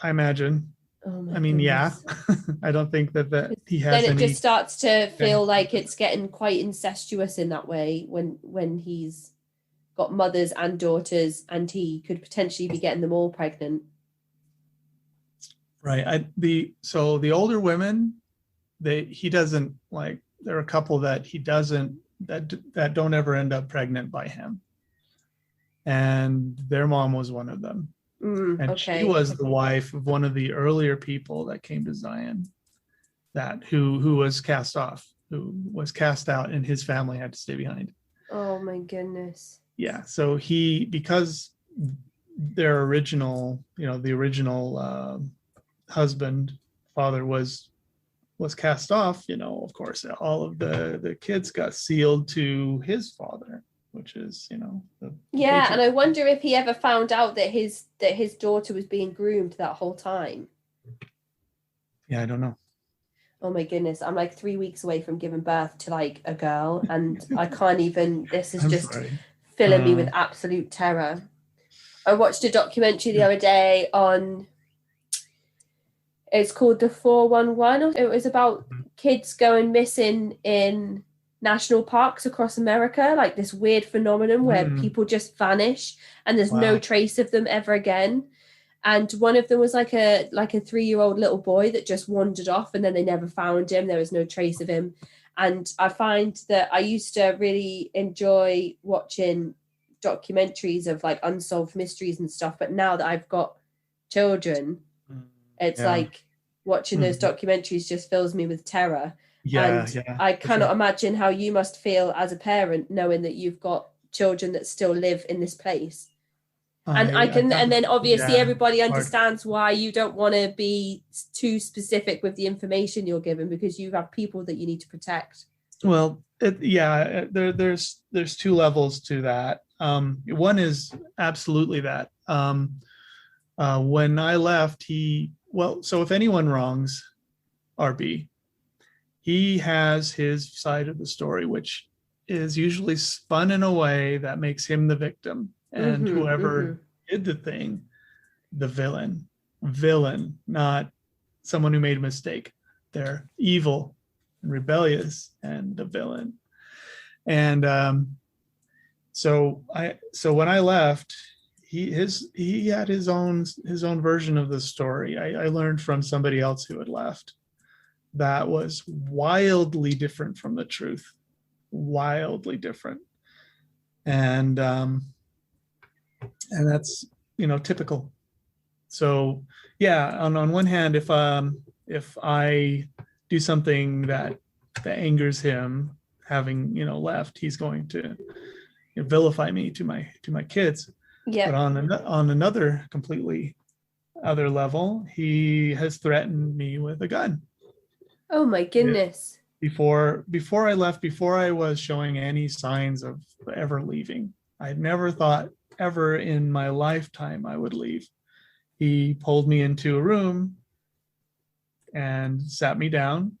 I imagine. Oh I mean, goodness. yeah. I don't think that he has. Then it just starts to feel like it's getting quite incestuous in that way when he's got mothers and daughters, and he could potentially be getting them all pregnant. Right. The older women, he doesn't like. There are a couple that he doesn't that don't ever end up pregnant by him, and their mom was one of them. And she was the wife of one of the earlier people that came to Zion, who was cast off, who was cast out, and his family had to stay behind. Oh my goodness. Yeah. So because their original, the original father was cast off, of course, all of the kids got sealed to his father, which is, and I wonder if he ever found out that his daughter was being groomed that whole time. Yeah, I don't know. Oh my goodness, I'm like 3 weeks away from giving birth to like a girl, and I can't even. This is filling me with absolute terror. I watched a documentary the other day on. It's called the 411. It was about kids going missing in national parks across America, like this weird phenomenon where people just vanish and there's no trace of them ever again. And one of them was like a 3-year-old little boy that just wandered off, and then they never found him. There was no trace of him. And I find that I used to really enjoy watching documentaries of like unsolved mysteries and stuff, but now that I've got children, it's like watching those documentaries just fills me with terror. I cannot imagine how you must feel as a parent knowing that you've got children that still live in this place. And then obviously everybody understands why you don't want to be too specific with the information you're given, because you have people that you need to protect. Well, there's 2 levels to that. One is absolutely that. When I left, so if anyone wrongs RB, he has his side of the story, which is usually spun in a way that makes him the victim, and whoever did the thing, the villain, not someone who made a mistake. They're evil and rebellious and the villain. And so when I left, he had his own version of the story. I learned from somebody else who had left that was wildly different from the truth, wildly different. And that's, typical. So yeah, on one hand, if I do something that angers him, having, left, he's going to vilify me to my kids. Yeah. But on another completely other level, he has threatened me with a gun. Oh my goodness. Before I left, before I was showing any signs of ever leaving, I'd never thought ever in my lifetime I would leave. He pulled me into a room and sat me down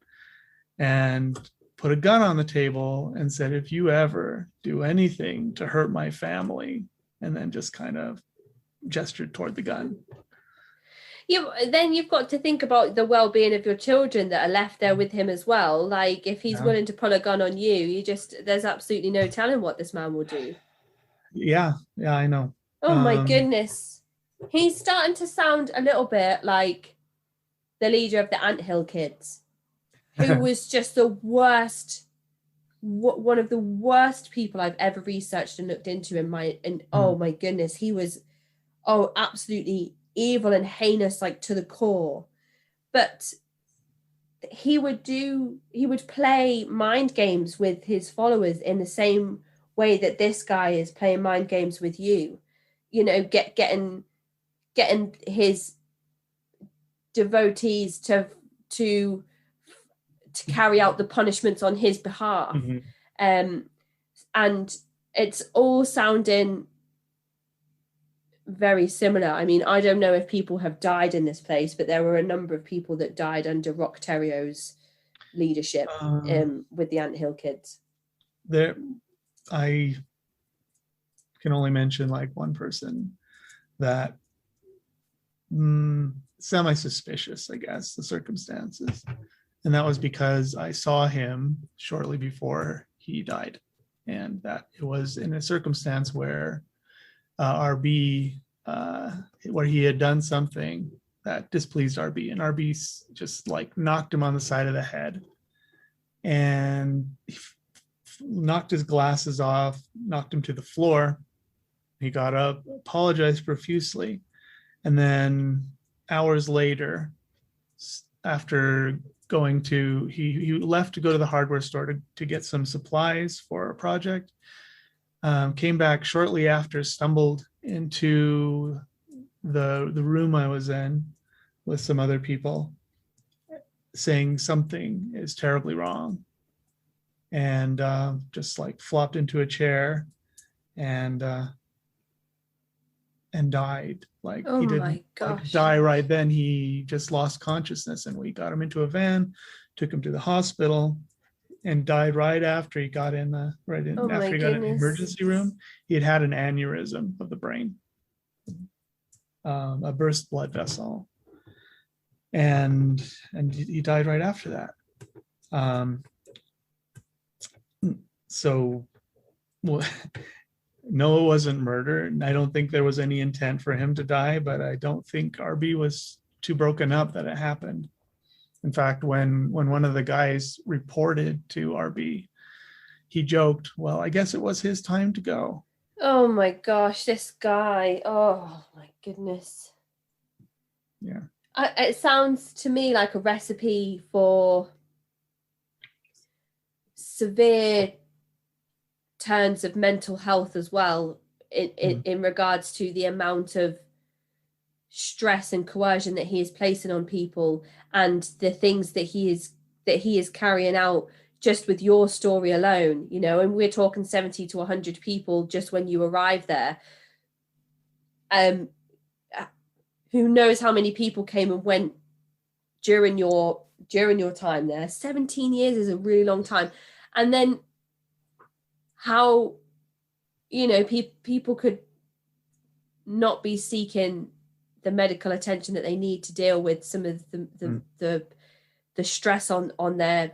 and put a gun on the table and said, if you ever do anything to hurt my family, and then just kind of gestured toward the gun. Then you've got to think about the well-being of your children that are left there with him as well. Like if he's willing to pull a gun on you, there's absolutely no telling what this man will do. Yeah, I know. Oh my goodness. He's starting to sound a little bit like the leader of the Anthill Kids, who was just the worst, one of the worst people I've ever researched and looked into oh my goodness, he was absolutely evil and heinous, like to the core. But he would play mind games with his followers in the same way that this guy is playing mind games with you, getting his devotees to carry out the punishments on his behalf. And it's all sounding very similar. I mean, I don't know if people have died in this place, but there were a number of people that died under Rock Terrio's leadership with the Anthill Kids. I can only mention like one person that semi-suspicious, I guess, the circumstances. And that was because I saw him shortly before he died. And that it was in a circumstance where RB, where he had done something that displeased RB, and RB just like knocked him on the side of the head and knocked his glasses off, knocked him to the floor. He got up, apologized profusely, and then hours later, after going to, he left to go to the hardware store to get some supplies for a project, came back shortly after, stumbled into the room I was in with some other people, saying something is terribly wrong, and just like flopped into a chair and died. Like, he didn't die right then. He just lost consciousness, and we got him into a van, took him to the hospital, and died right after he got in the after he got in the emergency room. He had an aneurysm of the brain, a burst blood vessel, and he died right after that. So, well, no, it wasn't murder, and I don't think there was any intent for him to die, but I don't think RB was too broken up that it happened. In fact, when one of the guys reported to RB, he joked, well, I guess it was his time to go. Oh my gosh, this guy. Oh my goodness. Yeah. It sounds to me like a recipe for severe turns of mental health as well, in regards to the amount of stress and coercion that he is placing on people, and the things that he is carrying out just with your story alone, and we're talking 70 to 100 people just when you arrive there. Who knows how many people came and went during your time there. 17 years is a really long time. And then how, people could not be seeking the medical attention that they need to deal with some of the stress on their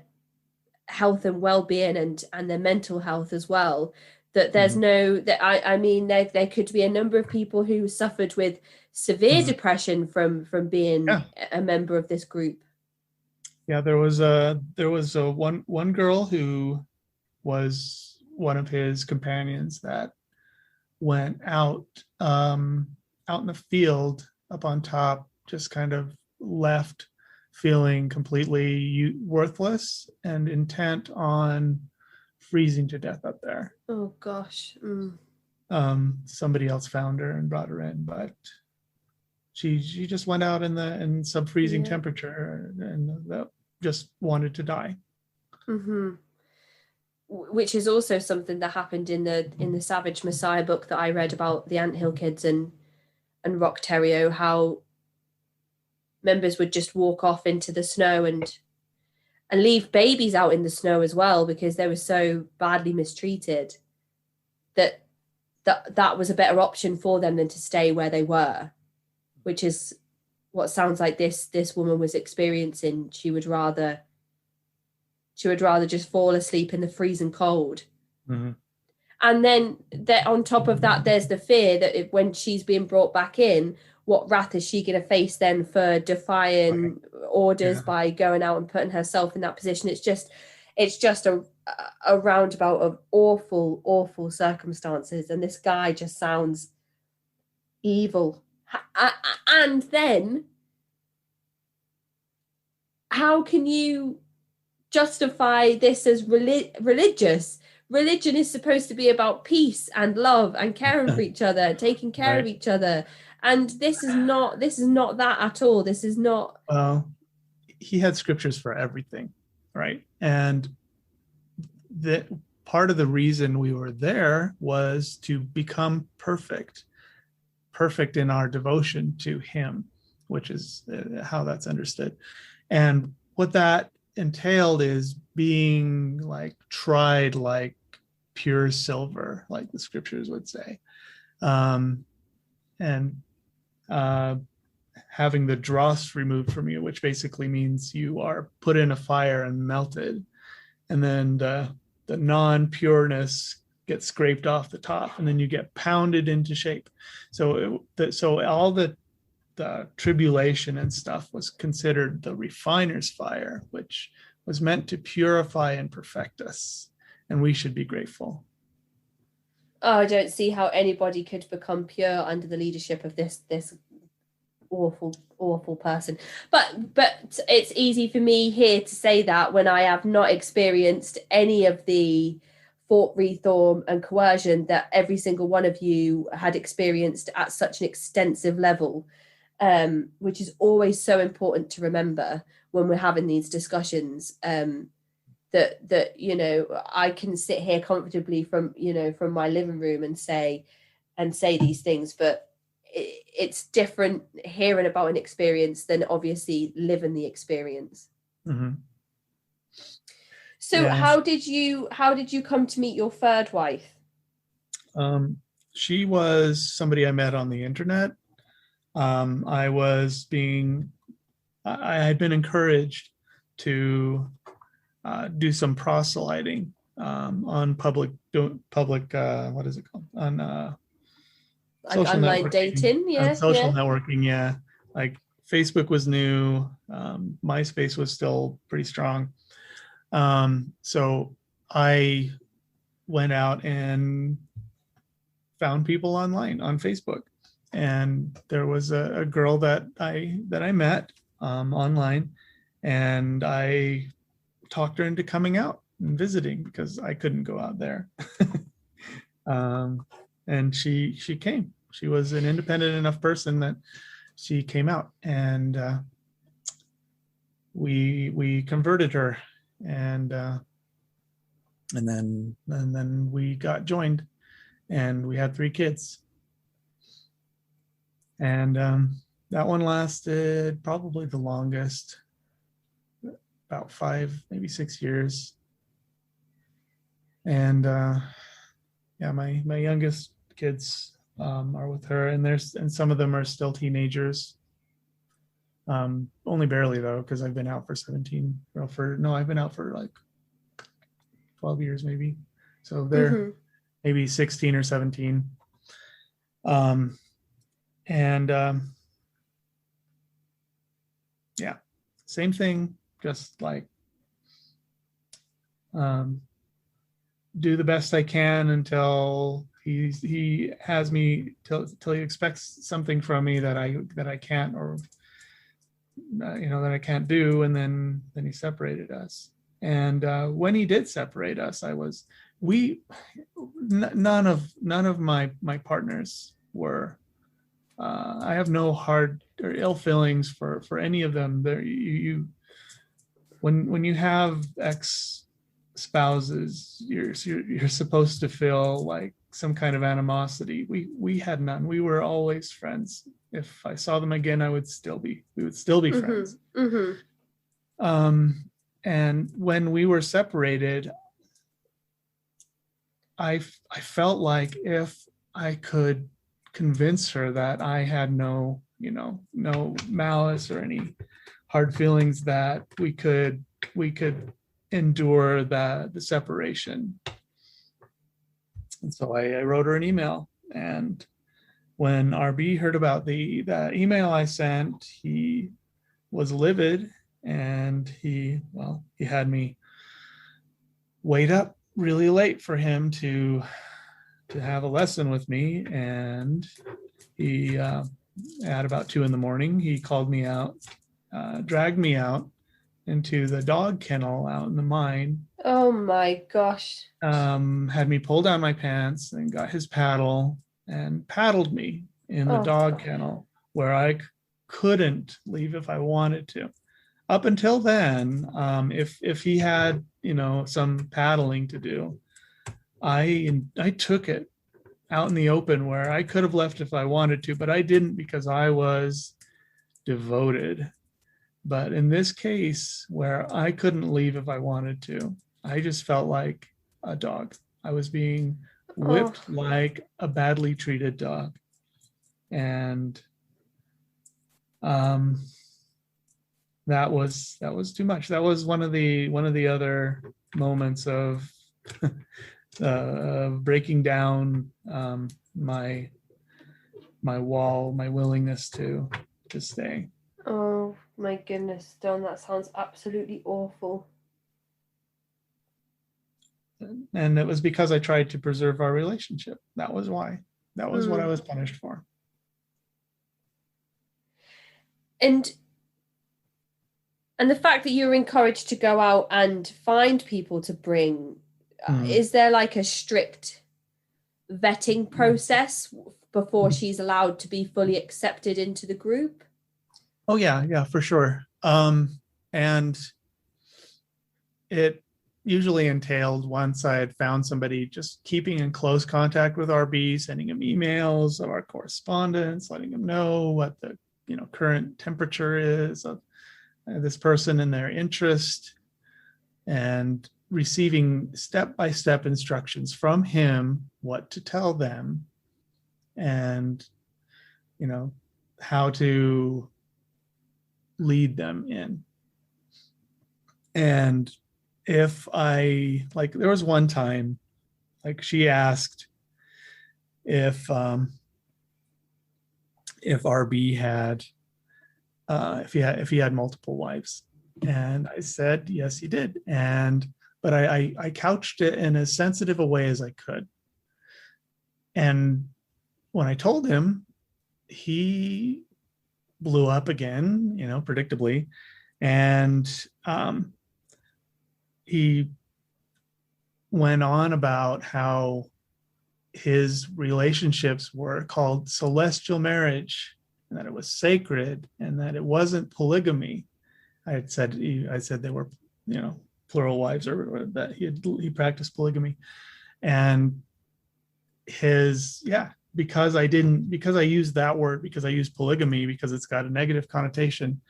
health and well-being and their mental health as well. That there's there could be a number of people who suffered with severe depression from being a member of this group. Yeah, there was one girl who was one of his companions that went out in the field up on top, just kind of left feeling completely worthless and intent on freezing to death up there. Oh gosh. Somebody else found her and brought her in, but she just went out in sub-freezing temperature and just wanted to die. Which is also something that happened in the Savage Messiah book that I read about the Anthill Kids and Rock Terrio, how members would just walk off into the snow and leave babies out in the snow as well, because they were so badly mistreated that was a better option for them than to stay where they were, which is what sounds like this woman was experiencing. She would rather just fall asleep in the freezing cold. And then on top of that, there's the fear that when she's being brought back in, what wrath is she going to face then for defying orders by going out and putting herself in that position? It's just a roundabout of awful circumstances, and this guy just sounds evil. And then how can you justify this as religious? Religion is supposed to be about peace and love and caring for each other, taking care of each other. And this is not that at all. This is not. He had scriptures for everything, right? And that part of the reason we were there was to become perfect in our devotion to him, which is how that's understood. And what that entailed is being like tried like pure silver, like the scriptures would say, and having the dross removed from you, which basically means you are put in a fire and melted, and then the non-pureness gets scraped off the top, and then you get pounded into shape. So all the tribulation and stuff was considered the refiner's fire, which was meant to purify and perfect us, and we should be grateful. I don't see how anybody could become pure under the leadership of this awful person. But it's easy for me here to say that when I have not experienced any of the thought reform and coercion that every single one of you had experienced at such an extensive level, which is always so important to remember when we're having these discussions. That you know, I can sit here comfortably from my living room and say these things, but it's different hearing about an experience than obviously living the experience. Mm-hmm. So how did you come to meet your third wife? She was somebody I met on the internet. I had been encouraged to do some proselyting on public what is it called, on social online dating, networking, like Facebook was new, MySpace was still pretty strong, so I went out and found people online on Facebook, and there was a girl that I met online, and I talked her into coming out and visiting because I couldn't go out there. And she came. She was an independent enough person that she came out, and we converted her, and then we got joined, and we had 3 kids, and that one lasted probably the longest, about 5, maybe 6 years. And my youngest kids are with her, and some of them are still teenagers. Only barely though, because I've been out for 17. I've been out for like 12 years maybe. So they're maybe 16 or 17. Same thing. Just like do the best I can until he has me till he expects something from me that I can't, or that I can't do, and then he separated us. And when he did separate us, none of my partners were. I have no hard or ill feelings for any of them. There when you have ex-spouses, you're supposed to feel like some kind of animosity. We had none. We were always friends. If I saw them again, we would still be friends. And when we were separated, I felt like if I could convince her that I had no malice or any hard feelings, that we could endure the separation. And so I wrote her an email, and when RB heard about the email I sent, he was livid, and he had me wait up really late for him to have a lesson with me. And he at about 2 a.m, he called me out, dragged me out into the dog kennel out in the mine. Oh my gosh. Had me pull down my pants and got his paddle and paddled me in the dog kennel where I couldn't leave if I wanted to. Up until then, if he had, some paddling to do, I took it out in the open where I could have left if I wanted to, but I didn't because I was devoted. But in this case, where I couldn't leave if I wanted to, I just felt like a dog. I was being whipped like a badly treated dog. And that was too much. That was one of the other moments of breaking down my wall, my willingness to stay. Oh my goodness, Don, that sounds absolutely awful. And it was because I tried to preserve our relationship. That was why. That was what I was punished for. And the fact that you were encouraged to go out and find people to bring, is there like a strict vetting process before she's allowed to be fully accepted into the group? Oh yeah, for sure. And it usually entailed, once I had found somebody, just keeping in close contact with RB, sending him emails of our correspondence, letting him know what the current temperature is of this person and their interest, and receiving step-by-step instructions from him what to tell them, and how to lead them in. And if there was one time, she asked if RB had if he had multiple wives, and I said yes, he did. But I couched it in as sensitive a way as I could. And when I told him, he blew up again, predictably, and he went on about how his relationships were called celestial marriage, and that it was sacred, and that it wasn't polygamy. I said they were, plural wives, or that he practiced polygamy. And because I used that word, because I used polygamy, because it's got a negative connotation,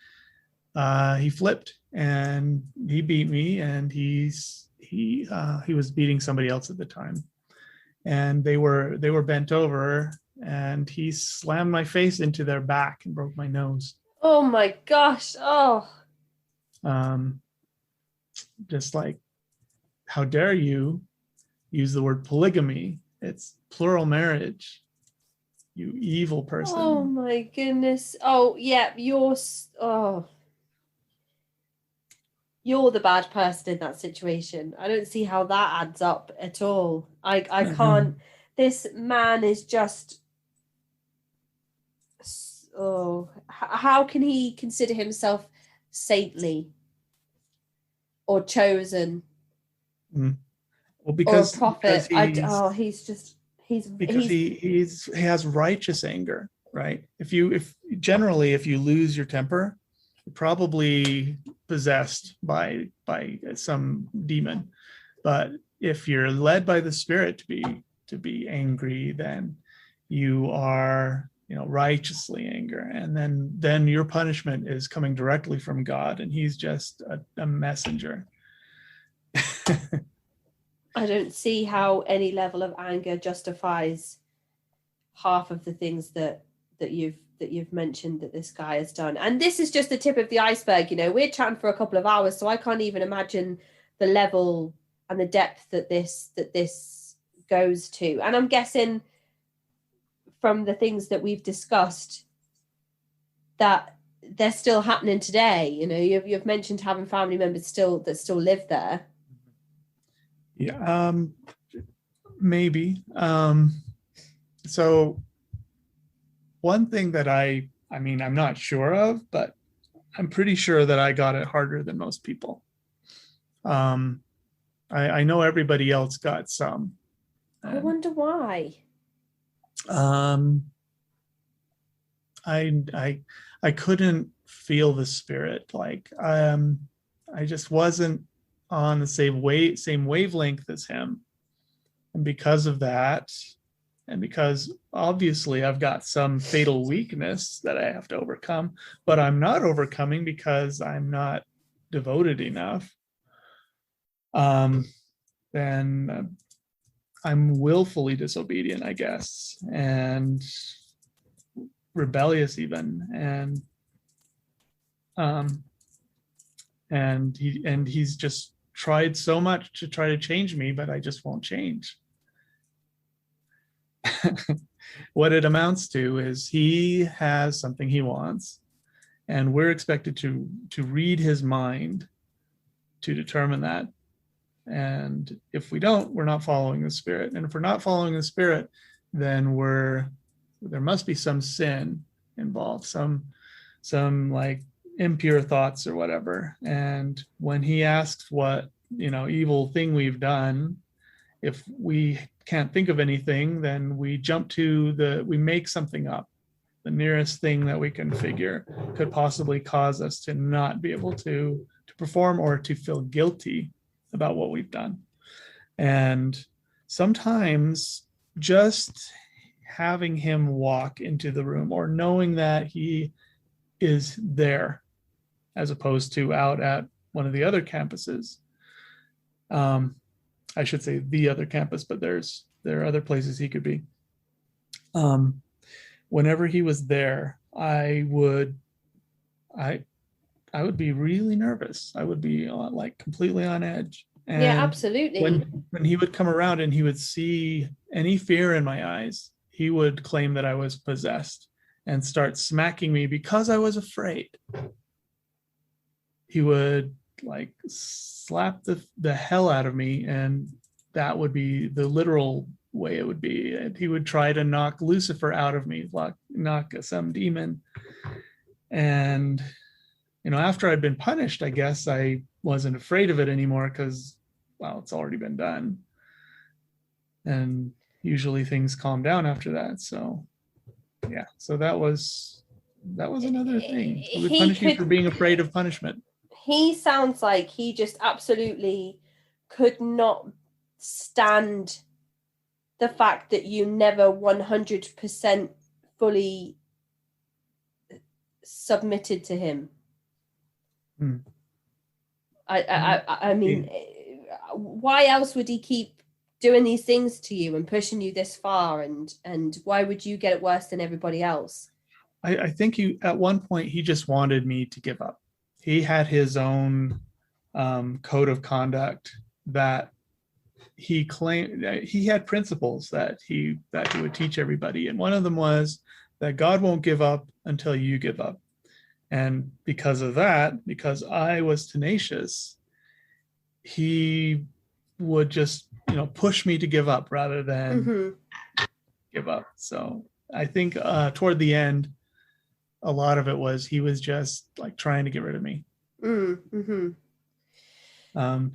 he flipped and he beat me, and he was beating somebody else at the time, and they were bent over, and he slammed my face into their back and broke my nose. Oh my gosh. Just like, how dare you use the word polygamy? It's plural marriage, you evil person. Oh my goodness. Oh yeah, you're the bad person in that situation. I don't see how that adds up at all. I can't. This man is just, how can he consider himself saintly or chosen? Well, because, or a prophet. He has righteous anger, right? If you lose your temper, you're probably possessed by some demon. But if you're led by the Spirit to be angry, then you are, righteously angry, and then your punishment is coming directly from God, and he's just a messenger. I don't see how any level of anger justifies half of the things that you've mentioned that this guy has done. And this is just the tip of the iceberg. We're chatting for a couple of hours, so I can't even imagine the level and the depth that this goes to. And I'm guessing from the things that we've discussed that they're still happening today. You've mentioned having family members that still live there. Yeah, maybe. So one thing that I'm not sure of, but I'm pretty sure that I got it harder than most people. I know everybody else got some. I wonder why. I couldn't feel the spirit. Like I just wasn't on the same wavelength as him, and because of that, and because obviously I've got some fatal weakness that I have to overcome, but I'm not overcoming because I'm not devoted enough. Then I'm willfully disobedient, I guess, and rebellious even, and he's just tried so much to try to change me, but I just won't change. What it amounts to is he has something he wants, and we're expected to read his mind to determine that. And if we don't, we're not following the Spirit. And if we're not following the Spirit, then there must be some sin involved, some like impure thoughts or whatever. And when he asks what, evil thing we've done, if we can't think of anything, then we we make something up. The nearest thing that we can figure could possibly cause us to not be able to perform or to feel guilty about what we've done. And sometimes just having him walk into the room, or knowing that he is there as opposed to out at one of the other campuses. I should say the other campus, but there are other places he could be. Whenever he was there, I would be really nervous. I would be like completely on edge. And yeah, absolutely. When he would come around and he would see any fear in my eyes, he would claim that I was possessed and start smacking me because I was afraid. He would like slap the hell out of me, and that would be the literal way it would be. And he would try to knock Lucifer out of me, knock some demon. And after I'd been punished, I guess I wasn't afraid of it anymore because, well, it's already been done. And usually things calm down after that. So, yeah. So that was another thing. He would punish you for being afraid of punishment. He sounds like he just absolutely could not stand the fact that you never 100% fully submitted to him. I mean, why else would he keep doing these things to you and pushing you this far? And why would you get it worse than everybody else? I think at one point he just wanted me to give up. He had his own code of conduct that he claimed. He had principles that he would teach everybody, and one of them was that God won't give up until you give up. And because of that, because I was tenacious, he would just, push me to give up rather than give up. So I think toward the end, a lot of it was he was just like trying to get rid of me.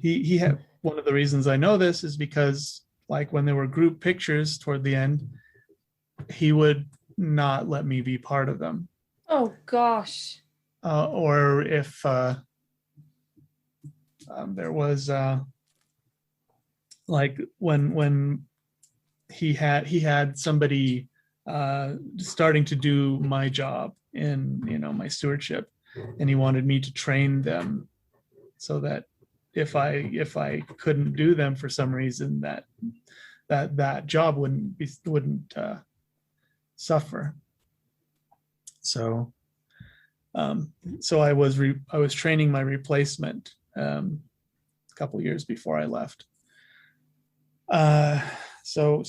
He had, one of the reasons I know this is because like when there were group pictures toward the end, he would not let me be part of them. Oh gosh. Or if there was like when he had somebody starting to do my job in my stewardship, and he wanted me to train them so that if I couldn't do them for some reason, that job wouldn't suffer. So I was training my replacement a couple years before I left. So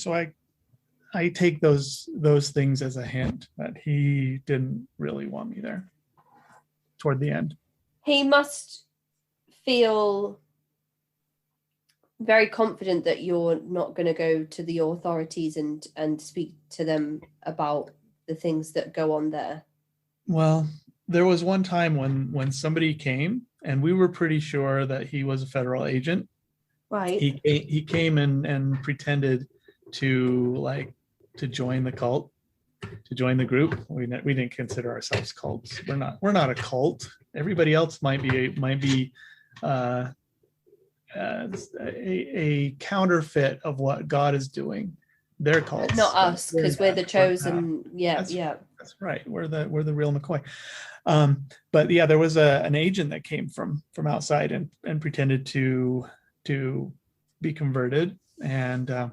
I take those things as a hint that he didn't really want me there toward the end. He must feel very confident that you're not going to go to the authorities and speak to them about the things that go on there. Well, there was one time when somebody came, and we were pretty sure that he was a federal agent. Right. He came and pretended to join the cult, to join the group. We didn't consider ourselves cults. We're not a cult. Everybody else might be a counterfeit of what God is doing. They're cults. Not us, because we're the chosen. That's right. We're the real McCoy. But yeah, there was an agent that came from outside and pretended to be converted, and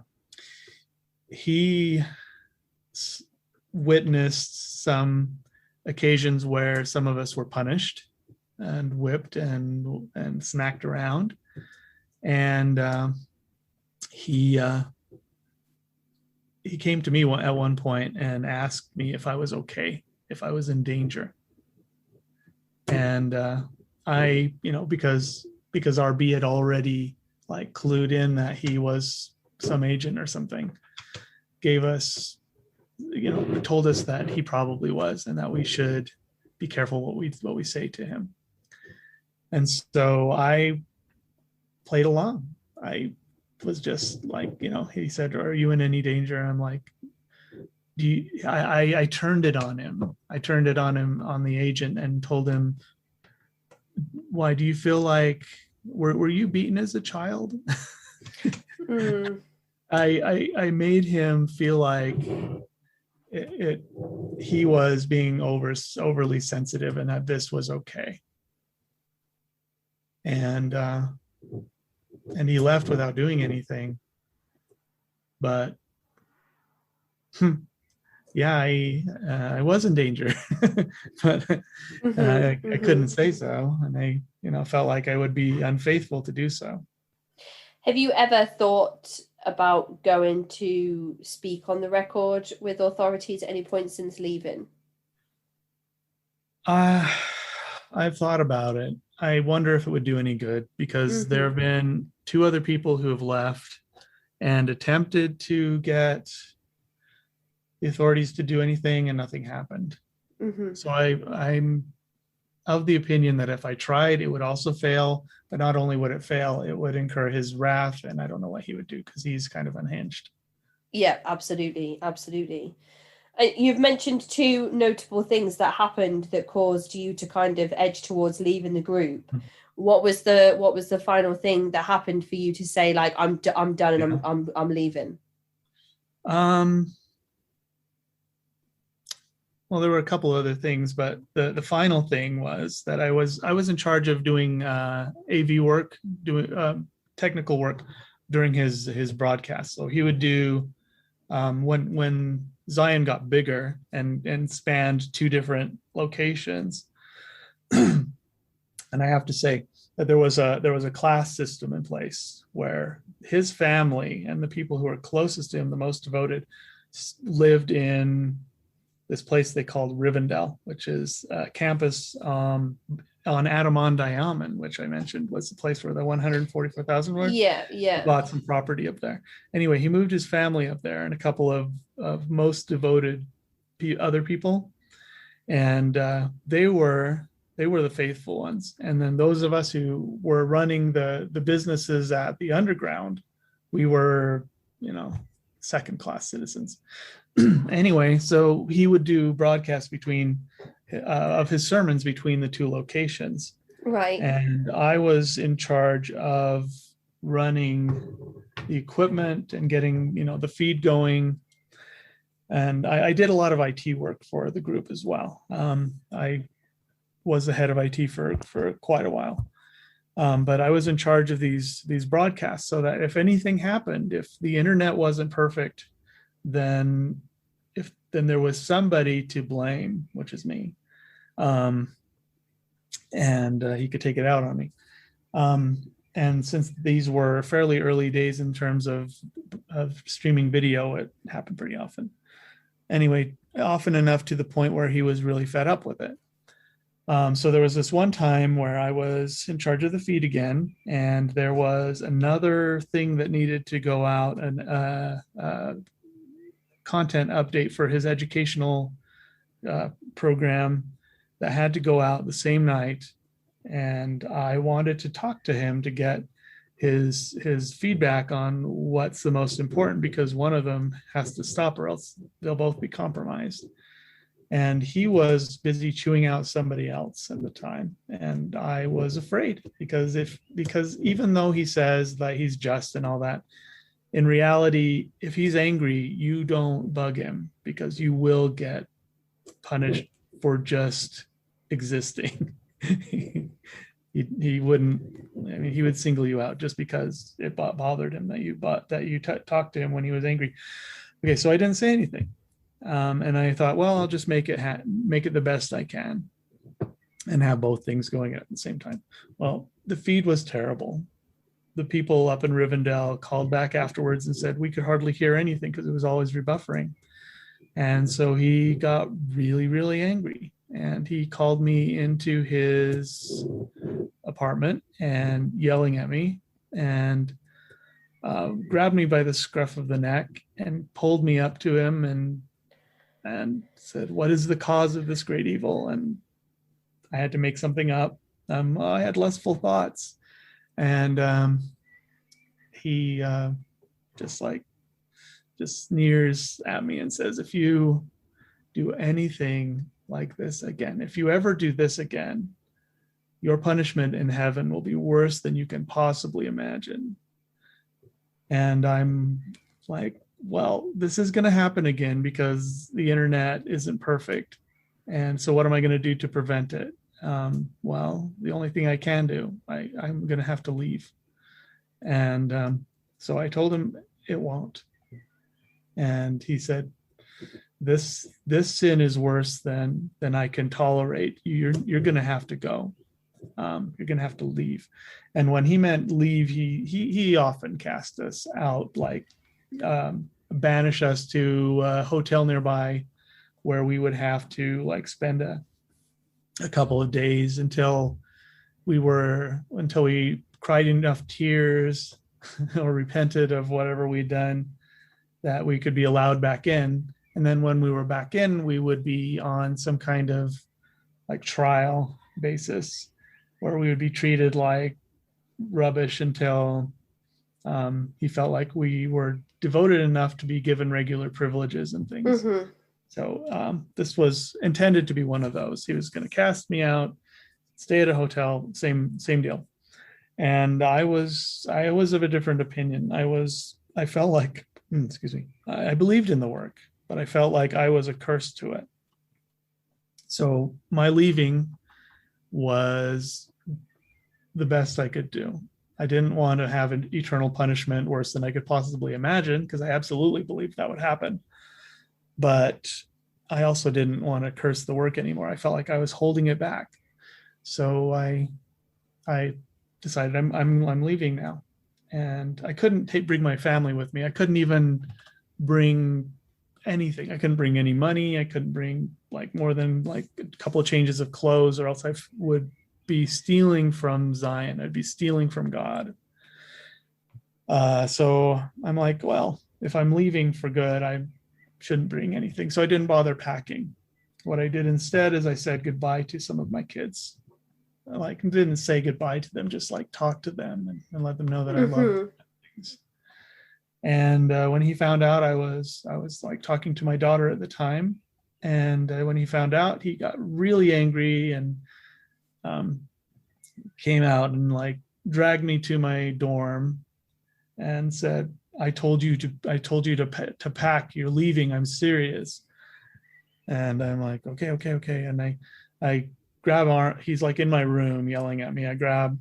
he witnessed some occasions where some of us were punished and whipped and smacked around, and he came to me at one point and asked me if I was okay, if I was in danger. And I, because RB had already clued in that he was some agent or something, gave us, told us that he probably was, and that we should be careful what we say to him. And so I played along. I was just he said, "Are you in any danger?" And I'm like, I turned it on him. I turned it on him, on the agent, and told him, "Why do you feel like were you beaten as a child?" I made him feel like he was being overly sensitive, and that this was okay. And he left without doing anything. But yeah, I was in danger, but I couldn't say so, and I felt like I would be unfaithful to do so. Have you ever thought about going to speak on the record with authorities at any point since leaving? I've thought about it. I wonder if it would do any good, because there have been 2 other people who have left and attempted to get the authorities to do anything, and nothing happened. So I'm of the opinion that if I tried, it would also fail. But not only would it fail, it would incur his wrath, and I don't know what he would do, because he's kind of unhinged. Yeah, absolutely. You've mentioned 2 notable things that happened that caused you to kind of edge towards leaving the group. What was the final thing that happened for you to say, like, I'm done and I'm leaving? Well, there were a couple other things, but the final thing was that I was in charge of doing AV work, doing technical work during his broadcast. So he would do when Zion got bigger and spanned 2 different locations. And I have to say that there was a class system in place where his family and the people who were closest to him, the most devoted, lived in this place they called Rivendell, which is a campus on Adirondack, which I mentioned was the place where the 144,000 were. Yeah. Bought some property up there. Anyway, he moved his family up there and a couple of most devoted other people, and they were the faithful ones. And then those of us who were running the businesses at the underground, we were, second-class citizens. Anyway, so he would do broadcasts of his sermons between the 2 locations. Right. And I was in charge of running the equipment and getting, the feed going. And I did a lot of IT work for the group as well. I was the head of IT for quite a while. But I was in charge of these broadcasts, so that if anything happened, if the internet wasn't perfect, then there was somebody to blame, which is me. And he could take it out on me. And since these were fairly early days in terms of streaming video, it happened pretty often. Anyway, often enough to the point where he was really fed up with it. So there was this one time where I was in charge of the feed again, and there was another thing that needed to go out, and content update for his educational program that had to go out the same night, and I wanted to talk to him to get his feedback on what's the most important, because one of them has to stop or else they'll both be compromised. And he was busy chewing out somebody else at the time, and I was afraid, because even though he says that he's just and all that, in reality, if he's angry, you don't bug him, because you will get punished for just existing. He wouldn't, I mean, he would single you out just because it bothered him that you talked to him when he was angry. Okay, so I didn't say anything. And I thought, well, I'll just make it the best I can and have both things going at the same time. Well, the feed was terrible. The people up in Rivendell called back afterwards and said we could hardly hear anything because it was always rebuffering. And so he got really, really angry. And he called me into his apartment and yelling at me, and grabbed me by the scruff of the neck and pulled me up to him and said, "What is the cause of this great evil?" And I had to make something up. I had lustful thoughts. And he just sneers at me and says, "If you do anything like this again, if you ever do this again, your punishment in heaven will be worse than you can possibly imagine." And I'm like, well, this is going to happen again because the internet isn't perfect. And so what am I going to do to prevent it? Well, the only thing I can do, I'm going to have to leave. And so I told him it won't. And he said, this sin is worse than I can tolerate. You're going to have to go. You're going to have to leave. And when he meant leave, he often cast us out, like banish us to a hotel nearby where we would have to like spend a couple of days until we cried enough tears or repented of whatever we'd done that we could be allowed back in. And then when we were back in, we would be on some kind of like trial basis where we would be treated like rubbish until he felt like we were devoted enough to be given regular privileges and things. Mm-hmm. So this was intended to be one of those. He was going to cast me out, stay at a hotel, same deal. And I was of a different opinion. I felt like, I believed in the work, but I felt like I was a curse to it. So my leaving was the best I could do. I didn't want to have an eternal punishment worse than I could possibly imagine, because I absolutely believed that would happen. But I also didn't want to curse the work anymore. I felt like I was holding it back. So I decided I'm leaving now. And I couldn't bring my family with me. I couldn't even bring anything. I couldn't bring any money. I couldn't bring like more than like a couple of changes of clothes, or else I would be stealing from Zion. I'd be stealing from God. So I'm like, well, if I'm leaving for good, I shouldn't bring anything. So I didn't bother packing. What I did instead is I said goodbye to some of my kids. I didn't say goodbye to them, just like talk to them and let them know that I love them. And when he found out, I was like talking to my daughter at the time. And when he found out, he got really angry and came out and like dragged me to my dorm and said, I told you to pack, you're leaving, I'm serious. And I'm like, okay. And I grab he's like in my room yelling at me. I grab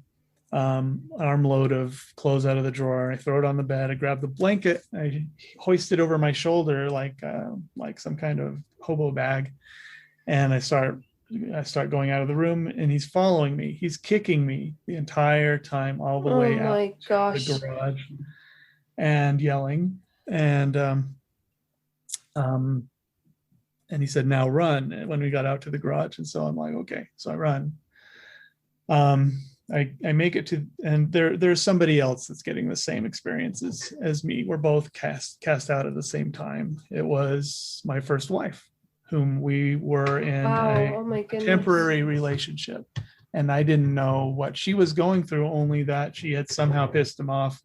armload of clothes out of the drawer. I throw it on the bed. I grab the blanket. I hoist it over my shoulder like some kind of hobo bag. And I start going out of the room, and he's following me. He's kicking me the entire time, all the way out the garage, and yelling. And he said, "Now run," when we got out to the garage. And so I'm like, okay. So I run. I make it to, and there's somebody else that's getting the same experiences as me. We're both cast out at the same time. It was my first wife. whom we were in Oh my a goodness. temporary relationship. And I didn't know what she was going through, only that she had somehow pissed him off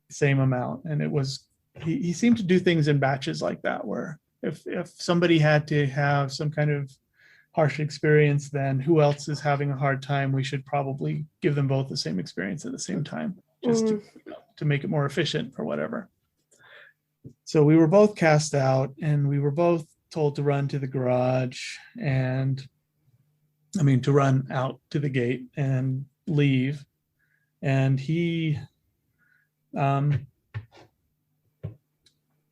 the same amount. And it was, he seemed to do things in batches like that, where if somebody had to have some kind of harsh experience, then who else is having a hard time? We should probably give them both the same experience at the same time, just to make it more efficient or whatever. So we were both cast out, and we were both told to run to the garage to run out to the gate and leave. And he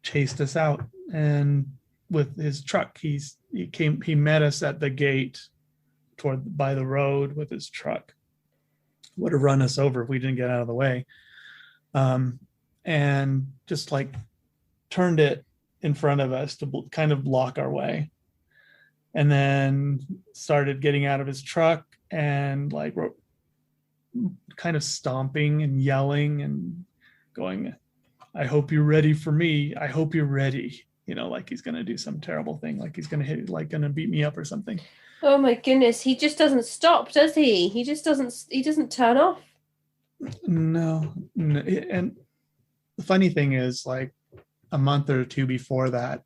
chased us out, and with his truck, he met us at the gate by the road with his truck. Would have run us over if we didn't get out of the way. And just like turned it in front of us to kind of block our way. And then started getting out of his truck and like kind of stomping and yelling and going, "I hope you're ready for me. I hope you're ready." Like he's going to do some terrible thing, like he's going to going to beat me up or something. Oh my goodness. He just doesn't stop, does he? He doesn't turn off. No. And the funny thing is, like a month or two before that,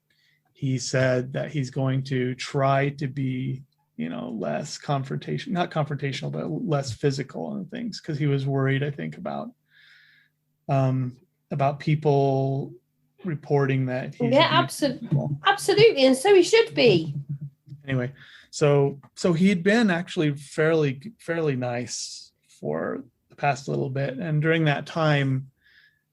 he said that he's going to try to be, less not confrontational, but less physical and things, because he was worried, I think, about people reporting that he's absolutely, and so he should be. Anyway, so he'd been actually fairly nice for the past little bit, and during that time,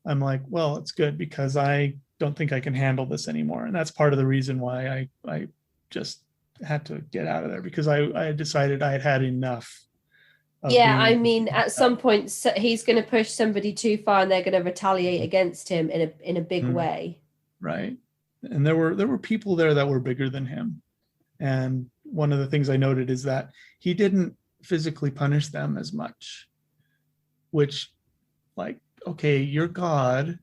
I'm like, well, it's good, because I don't think I can handle this anymore, and that's part of the reason why I just had to get out of there, because I decided I had had enough. At some point he's going to push somebody too far, and they're going to retaliate against him in a big way. Right. And there were people there that were bigger than him. And one of the things I noted is that he didn't physically punish them as much, which, like, okay, you're God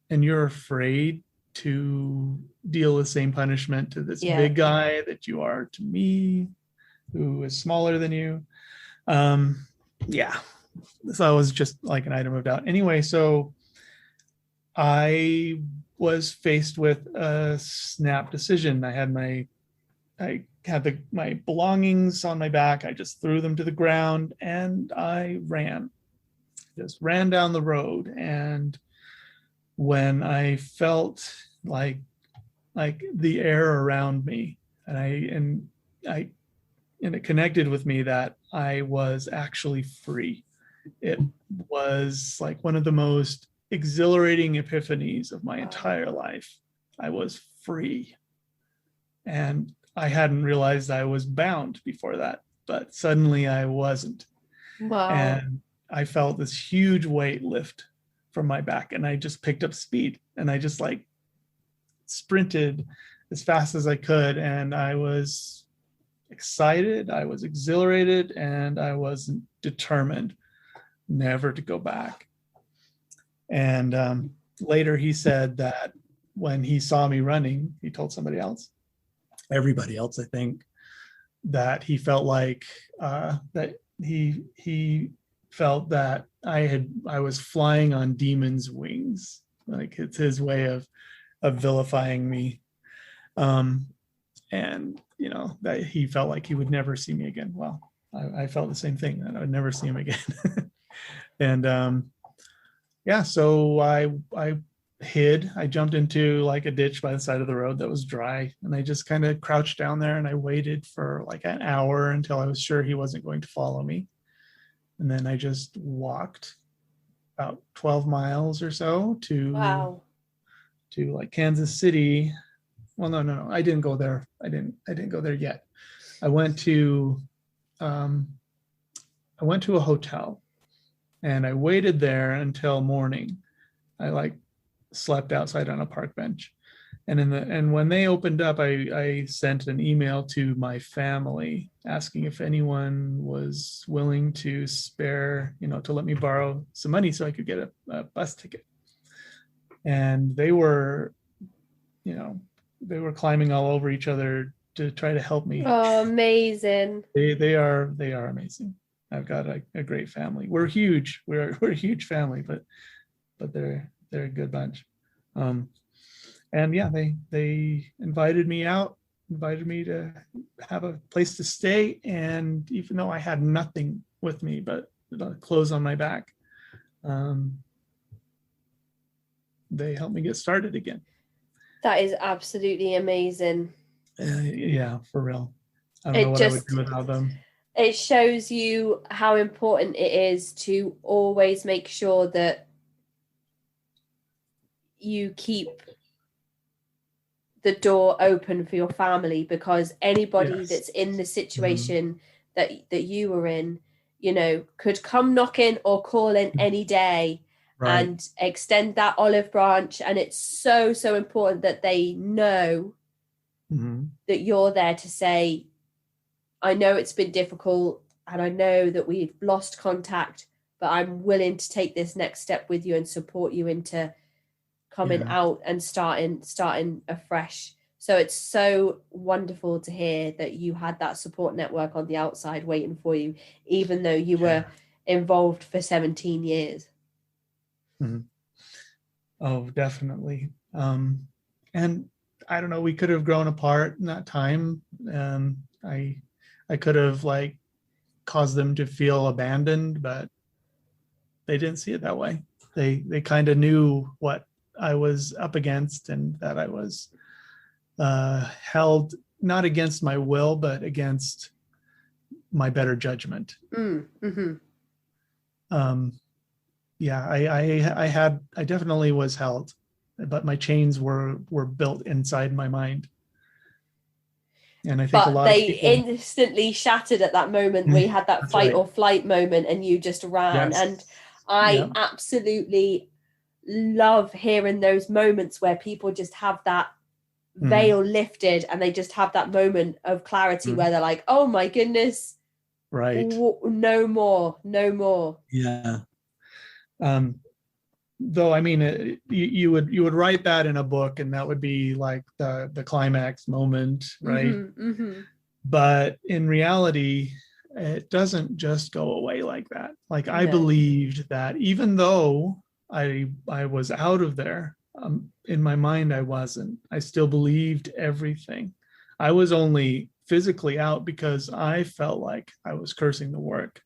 and you're afraid to deal the same punishment to this big guy that you are to me, who is smaller than you. So it was just like an item of doubt. Anyway, so I was faced with a snap decision. I had my belongings on my back. I just threw them to the ground and I just ran down the road. And when I felt like the air around me, and it connected with me that I was actually free. It was like one of the most exhilarating epiphanies of my entire life. I was free. And I hadn't realized I was bound before that, but suddenly I wasn't. Wow. And I felt this huge weight lift from my back, and I just picked up speed, and I just like sprinted as fast as I could. And I was excited, I was exhilarated, and I was determined never to go back. And later he said that when he saw me running, he told everybody else, I think, that he felt like that he felt that I was flying on demons' wings. Like, it's his way of vilifying me. And that he felt like he would never see me again. Well, I felt the same thing, that I would never see him again. And so I hid. I jumped into like a ditch by the side of the road that was dry, and I just kind of crouched down there, and I waited for like an hour until I was sure he wasn't going to follow me. And then I just walked about 12 miles or so to like Kansas City. Well, no, I didn't go there. I didn't go there yet. I went to a hotel, and I waited there until morning. I like slept outside on a park bench, and when they opened up, I sent an email to my family asking if anyone was willing to spare, to let me borrow some money so I could get a bus ticket. And they were, they were climbing all over each other to try to help me. Oh, amazing. They are amazing. I've got a great family. We're huge. We're a huge family, but they're a good bunch. And yeah, they invited me to have a place to stay. And even though I had nothing with me but clothes on my back, they helped me get started again. That is absolutely amazing. Yeah, for real. I don't know what I would do without them. It shows you how important it is to always make sure that you keep the door open for your family, because anybody that's in the situation that you were in, could come knocking or call in any day and extend that olive branch. And it's so, so important that they know that you're there to say, I know it's been difficult and I know that we've lost contact, but I'm willing to take this next step with you and support you into coming out and starting afresh. So it's so wonderful to hear that you had that support network on the outside waiting for you, even though you were involved for 17 years. Oh, definitely. And I don't know, we could have grown apart in that time. I could have caused them to feel abandoned, but they didn't see it that way. They kind of knew what I was up against, and that I was held not against my will, but against my better judgment. I definitely was held, but my chains were built inside my mind. And I think they instantly shattered at that moment where you had that fight or flight moment and you just ran. And I absolutely love hearing those moments where people just have that veil lifted and they just have that moment of clarity where they're like, oh my goodness, no more. Yeah. Though, I mean, you would write that in a book and that would be like the climax moment, right? But in reality, it doesn't just go away like that. I believed that even though I was out of there, in my mind I wasn't. I still believed everything. I was only physically out because I felt like I was cursing the work,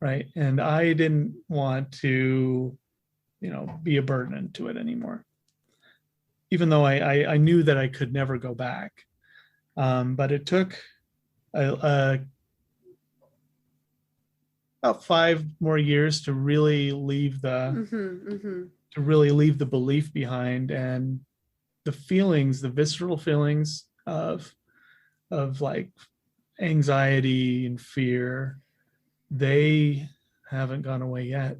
right? And I didn't want to be a burden to it anymore, even though I knew that I could never go back. But it took about 5 more years to really leave the belief behind, and the feelings, the visceral feelings of anxiety and fear, they haven't gone away yet.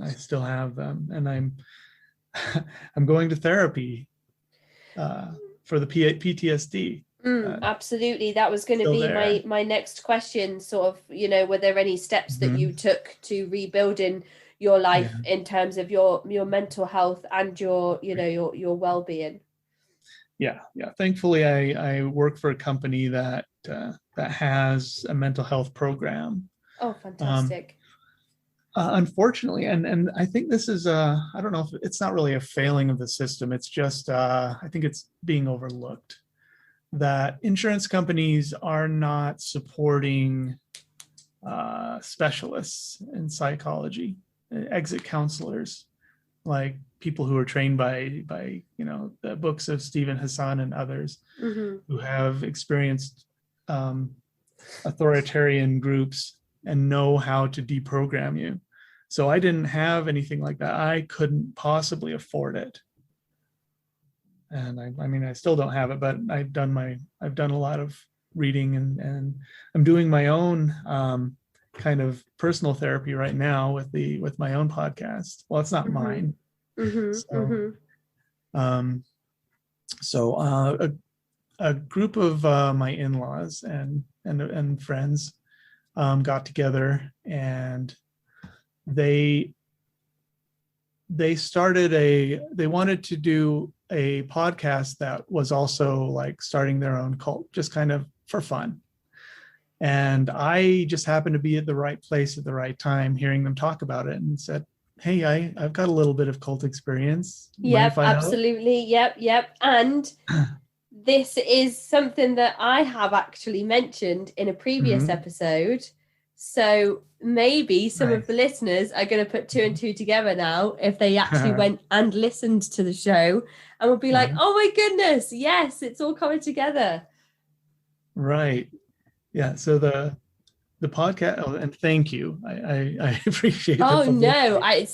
I still have them, and I'm going to therapy for the PTSD. Absolutely. That was going to be my next question, sort of, were there any steps that you took to rebuilding your life in terms of your mental health and your well-being? Yeah. Thankfully, I work for a company that has a mental health program. Oh, fantastic. Unfortunately, and I think this is I don't know if it's not really a failing of the system. It's just I think it's being overlooked, that insurance companies are not supporting specialists in psychology, exit counselors, like people who are trained by the books of Stephen Hassan and others who have experienced authoritarian groups and know how to deprogram you. So I didn't have anything like that. I couldn't possibly afford it. And I mean, I still don't have it, but I've done a lot of reading, and I'm doing my own kind of personal therapy right now with my own podcast. Well, it's not mine. So a group of my in-laws and friends got together, and they wanted to do a podcast that was also like starting their own cult, just kind of for fun. And I just happened to be at the right place at the right time, hearing them talk about it, and said, hey, I've got a little bit of cult experience. Yep, absolutely. Yep. And this is something that I have actually mentioned in a previous episode. So maybe some of the listeners are going to put two and two together now if they actually went and listened to the show, and will be like, oh my goodness, yes, it's all coming together. Right. Yeah. So the podcast, and thank you. I appreciate. Oh no, I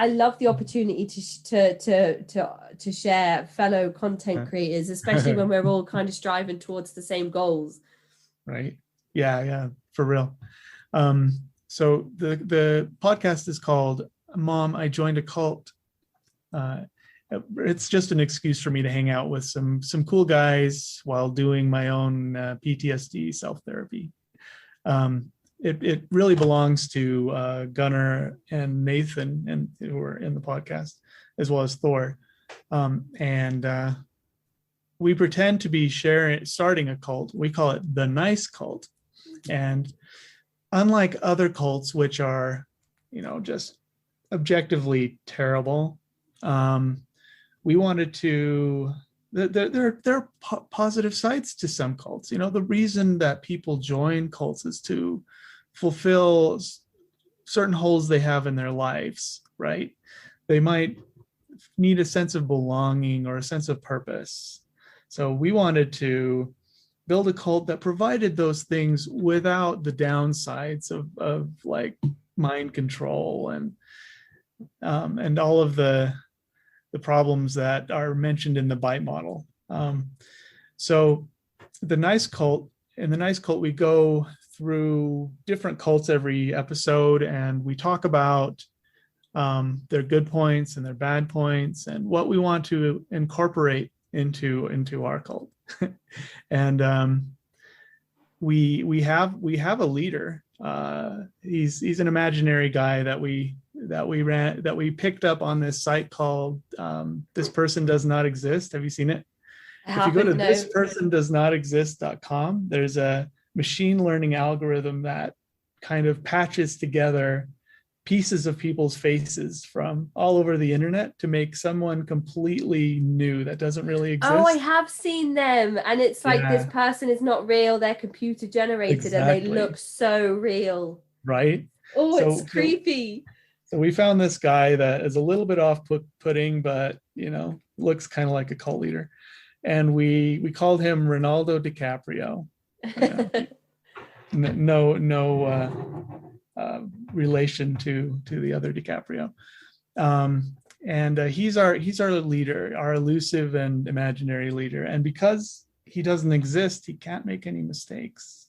love the opportunity to share fellow content creators, especially when we're all kind of striving towards the same goals. Right. Yeah, for real. So the podcast is called Mom, I Joined a Cult. It's just an excuse for me to hang out with some cool guys while doing my own PTSD self-therapy. It really belongs to Gunnar and Nathan, and who are in the podcast, as well as Thor. And we pretend to be starting a cult. We call it the Nice Cult. And unlike other cults, which are, just objectively terrible, we wanted to, there are positive sides to some cults. The reason that people join cults is to fulfill certain holes they have in their lives, right? They might need a sense of belonging or a sense of purpose. So we wanted to build a cult that provided those things without the downsides of like mind control and all of the problems that are mentioned in the bite model. So in the Nice Cult, we go through different cults every episode, and we talk about their good points and their bad points and what we want to incorporate into our cult. And we have a leader. He's an imaginary guy that we picked up on this site called This Person Does Not Exist. Have you seen it? If you go to thispersondoesnotexist.com, there's a machine learning algorithm that kind of patches together pieces of people's faces from all over the internet to make someone completely new that doesn't really exist. Oh, I have seen them. And it's like, this person is not real. They're computer generated. And they look so real. Right? Oh, it's creepy. So we found this guy that is a little bit off-putting, but, looks kind of like a cult leader. And we called him Ronaldo DiCaprio. No relation to the other DiCaprio. And he's our leader, our elusive and imaginary leader. And because he doesn't exist, he can't make any mistakes.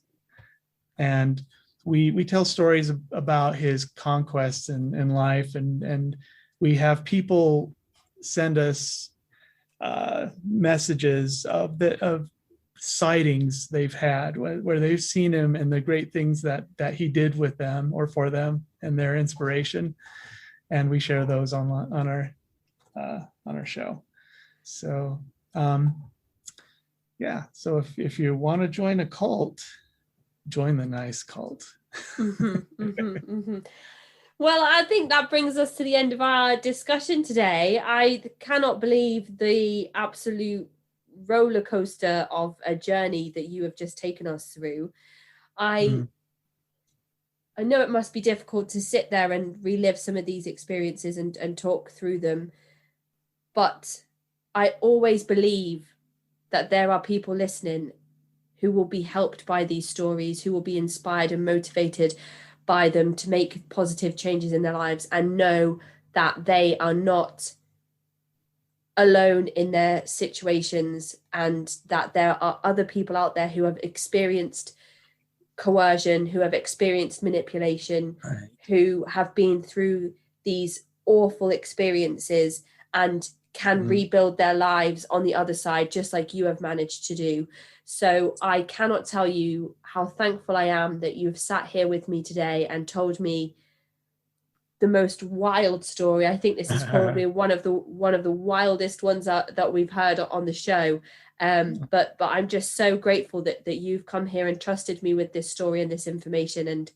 And we tell stories about his conquests in life, and we have people send us messages of sightings they've had where they've seen him and the great things that he did with them or for them and their inspiration, and we share those on our show. So so if you want to join a cult, join the Nice Cult. Well, I think that brings us to the end of our discussion today. I cannot believe the absolute roller coaster of a journey that you have just taken us through. I know it must be difficult to sit there and relive some of these experiences and talk through them, but I always believe that there are people listening who will be helped by these stories, who will be inspired and motivated by them to make positive changes in their lives and know that they are not alone in their situations, and that there are other people out there who have experienced coercion, who have experienced manipulation, who have been through these awful experiences and can rebuild their lives on the other side, just like you have managed to do. So I cannot tell you how thankful I am that you've sat here with me today and told me the most wild story. I think this is probably one of the wildest ones that we've heard on the show. But I'm just so grateful that you've come here and trusted me with this story and this information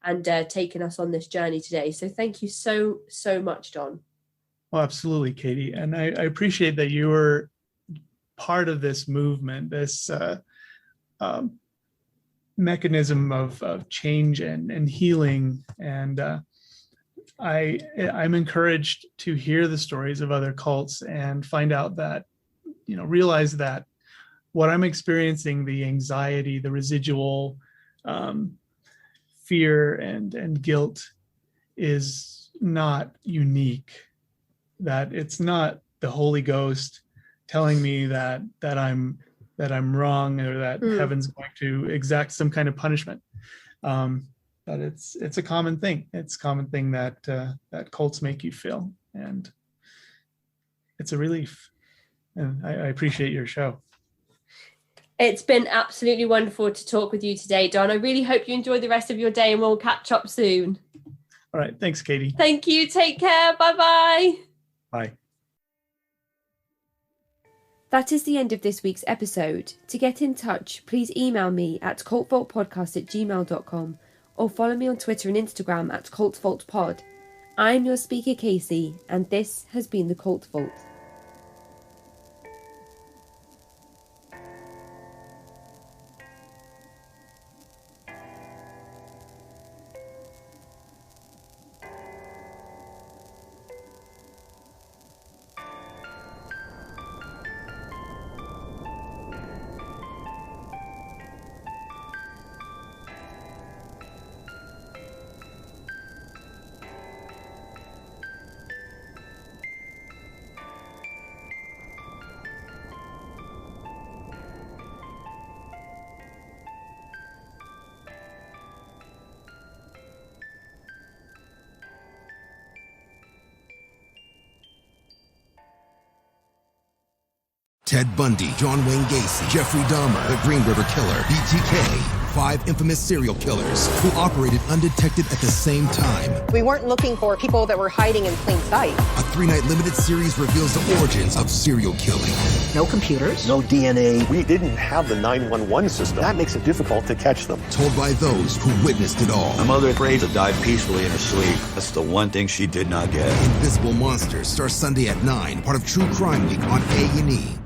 and taken us on this journey today. So thank you so much, Don. Well, absolutely, Katie. And I appreciate that you were part of this movement, this mechanism of change and healing. And I'm encouraged to hear the stories of other cults and find out that, realize that what I'm experiencing, the anxiety, the residual fear and guilt, is not unique. That it's not the Holy Ghost telling me that I'm wrong, or that heaven's going to exact some kind of punishment. But it's a common thing. It's a common thing that cults make you feel, and it's a relief. And I appreciate your show. It's been absolutely wonderful to talk with you today, Don. I really hope you enjoy the rest of your day, and we'll catch up soon. All right. Thanks, Katie. Thank you. Take care. Bye-bye. Bye. That is the end of this week's episode. To get in touch, please email me at cultvaultpodcast@gmail.com or follow me on Twitter and Instagram at cultvaultpod. I'm your speaker, Casey, and this has been the Cult Vault. Ted Bundy, John Wayne Gacy, Jeffrey Dahmer, the Green River Killer, BTK. 5 infamous serial killers who operated undetected at the same time. We weren't looking for people that were hiding in plain sight. A 3-night limited series reveals the origins of serial killing. No computers. No DNA. We didn't have the 911 system. That makes it difficult to catch them. Told by those who witnessed it all. My mother prayed to die peacefully in her sleep. That's the one thing she did not get. Invisible Monsters starts Sunday at 9, part of True Crime Week on A&E.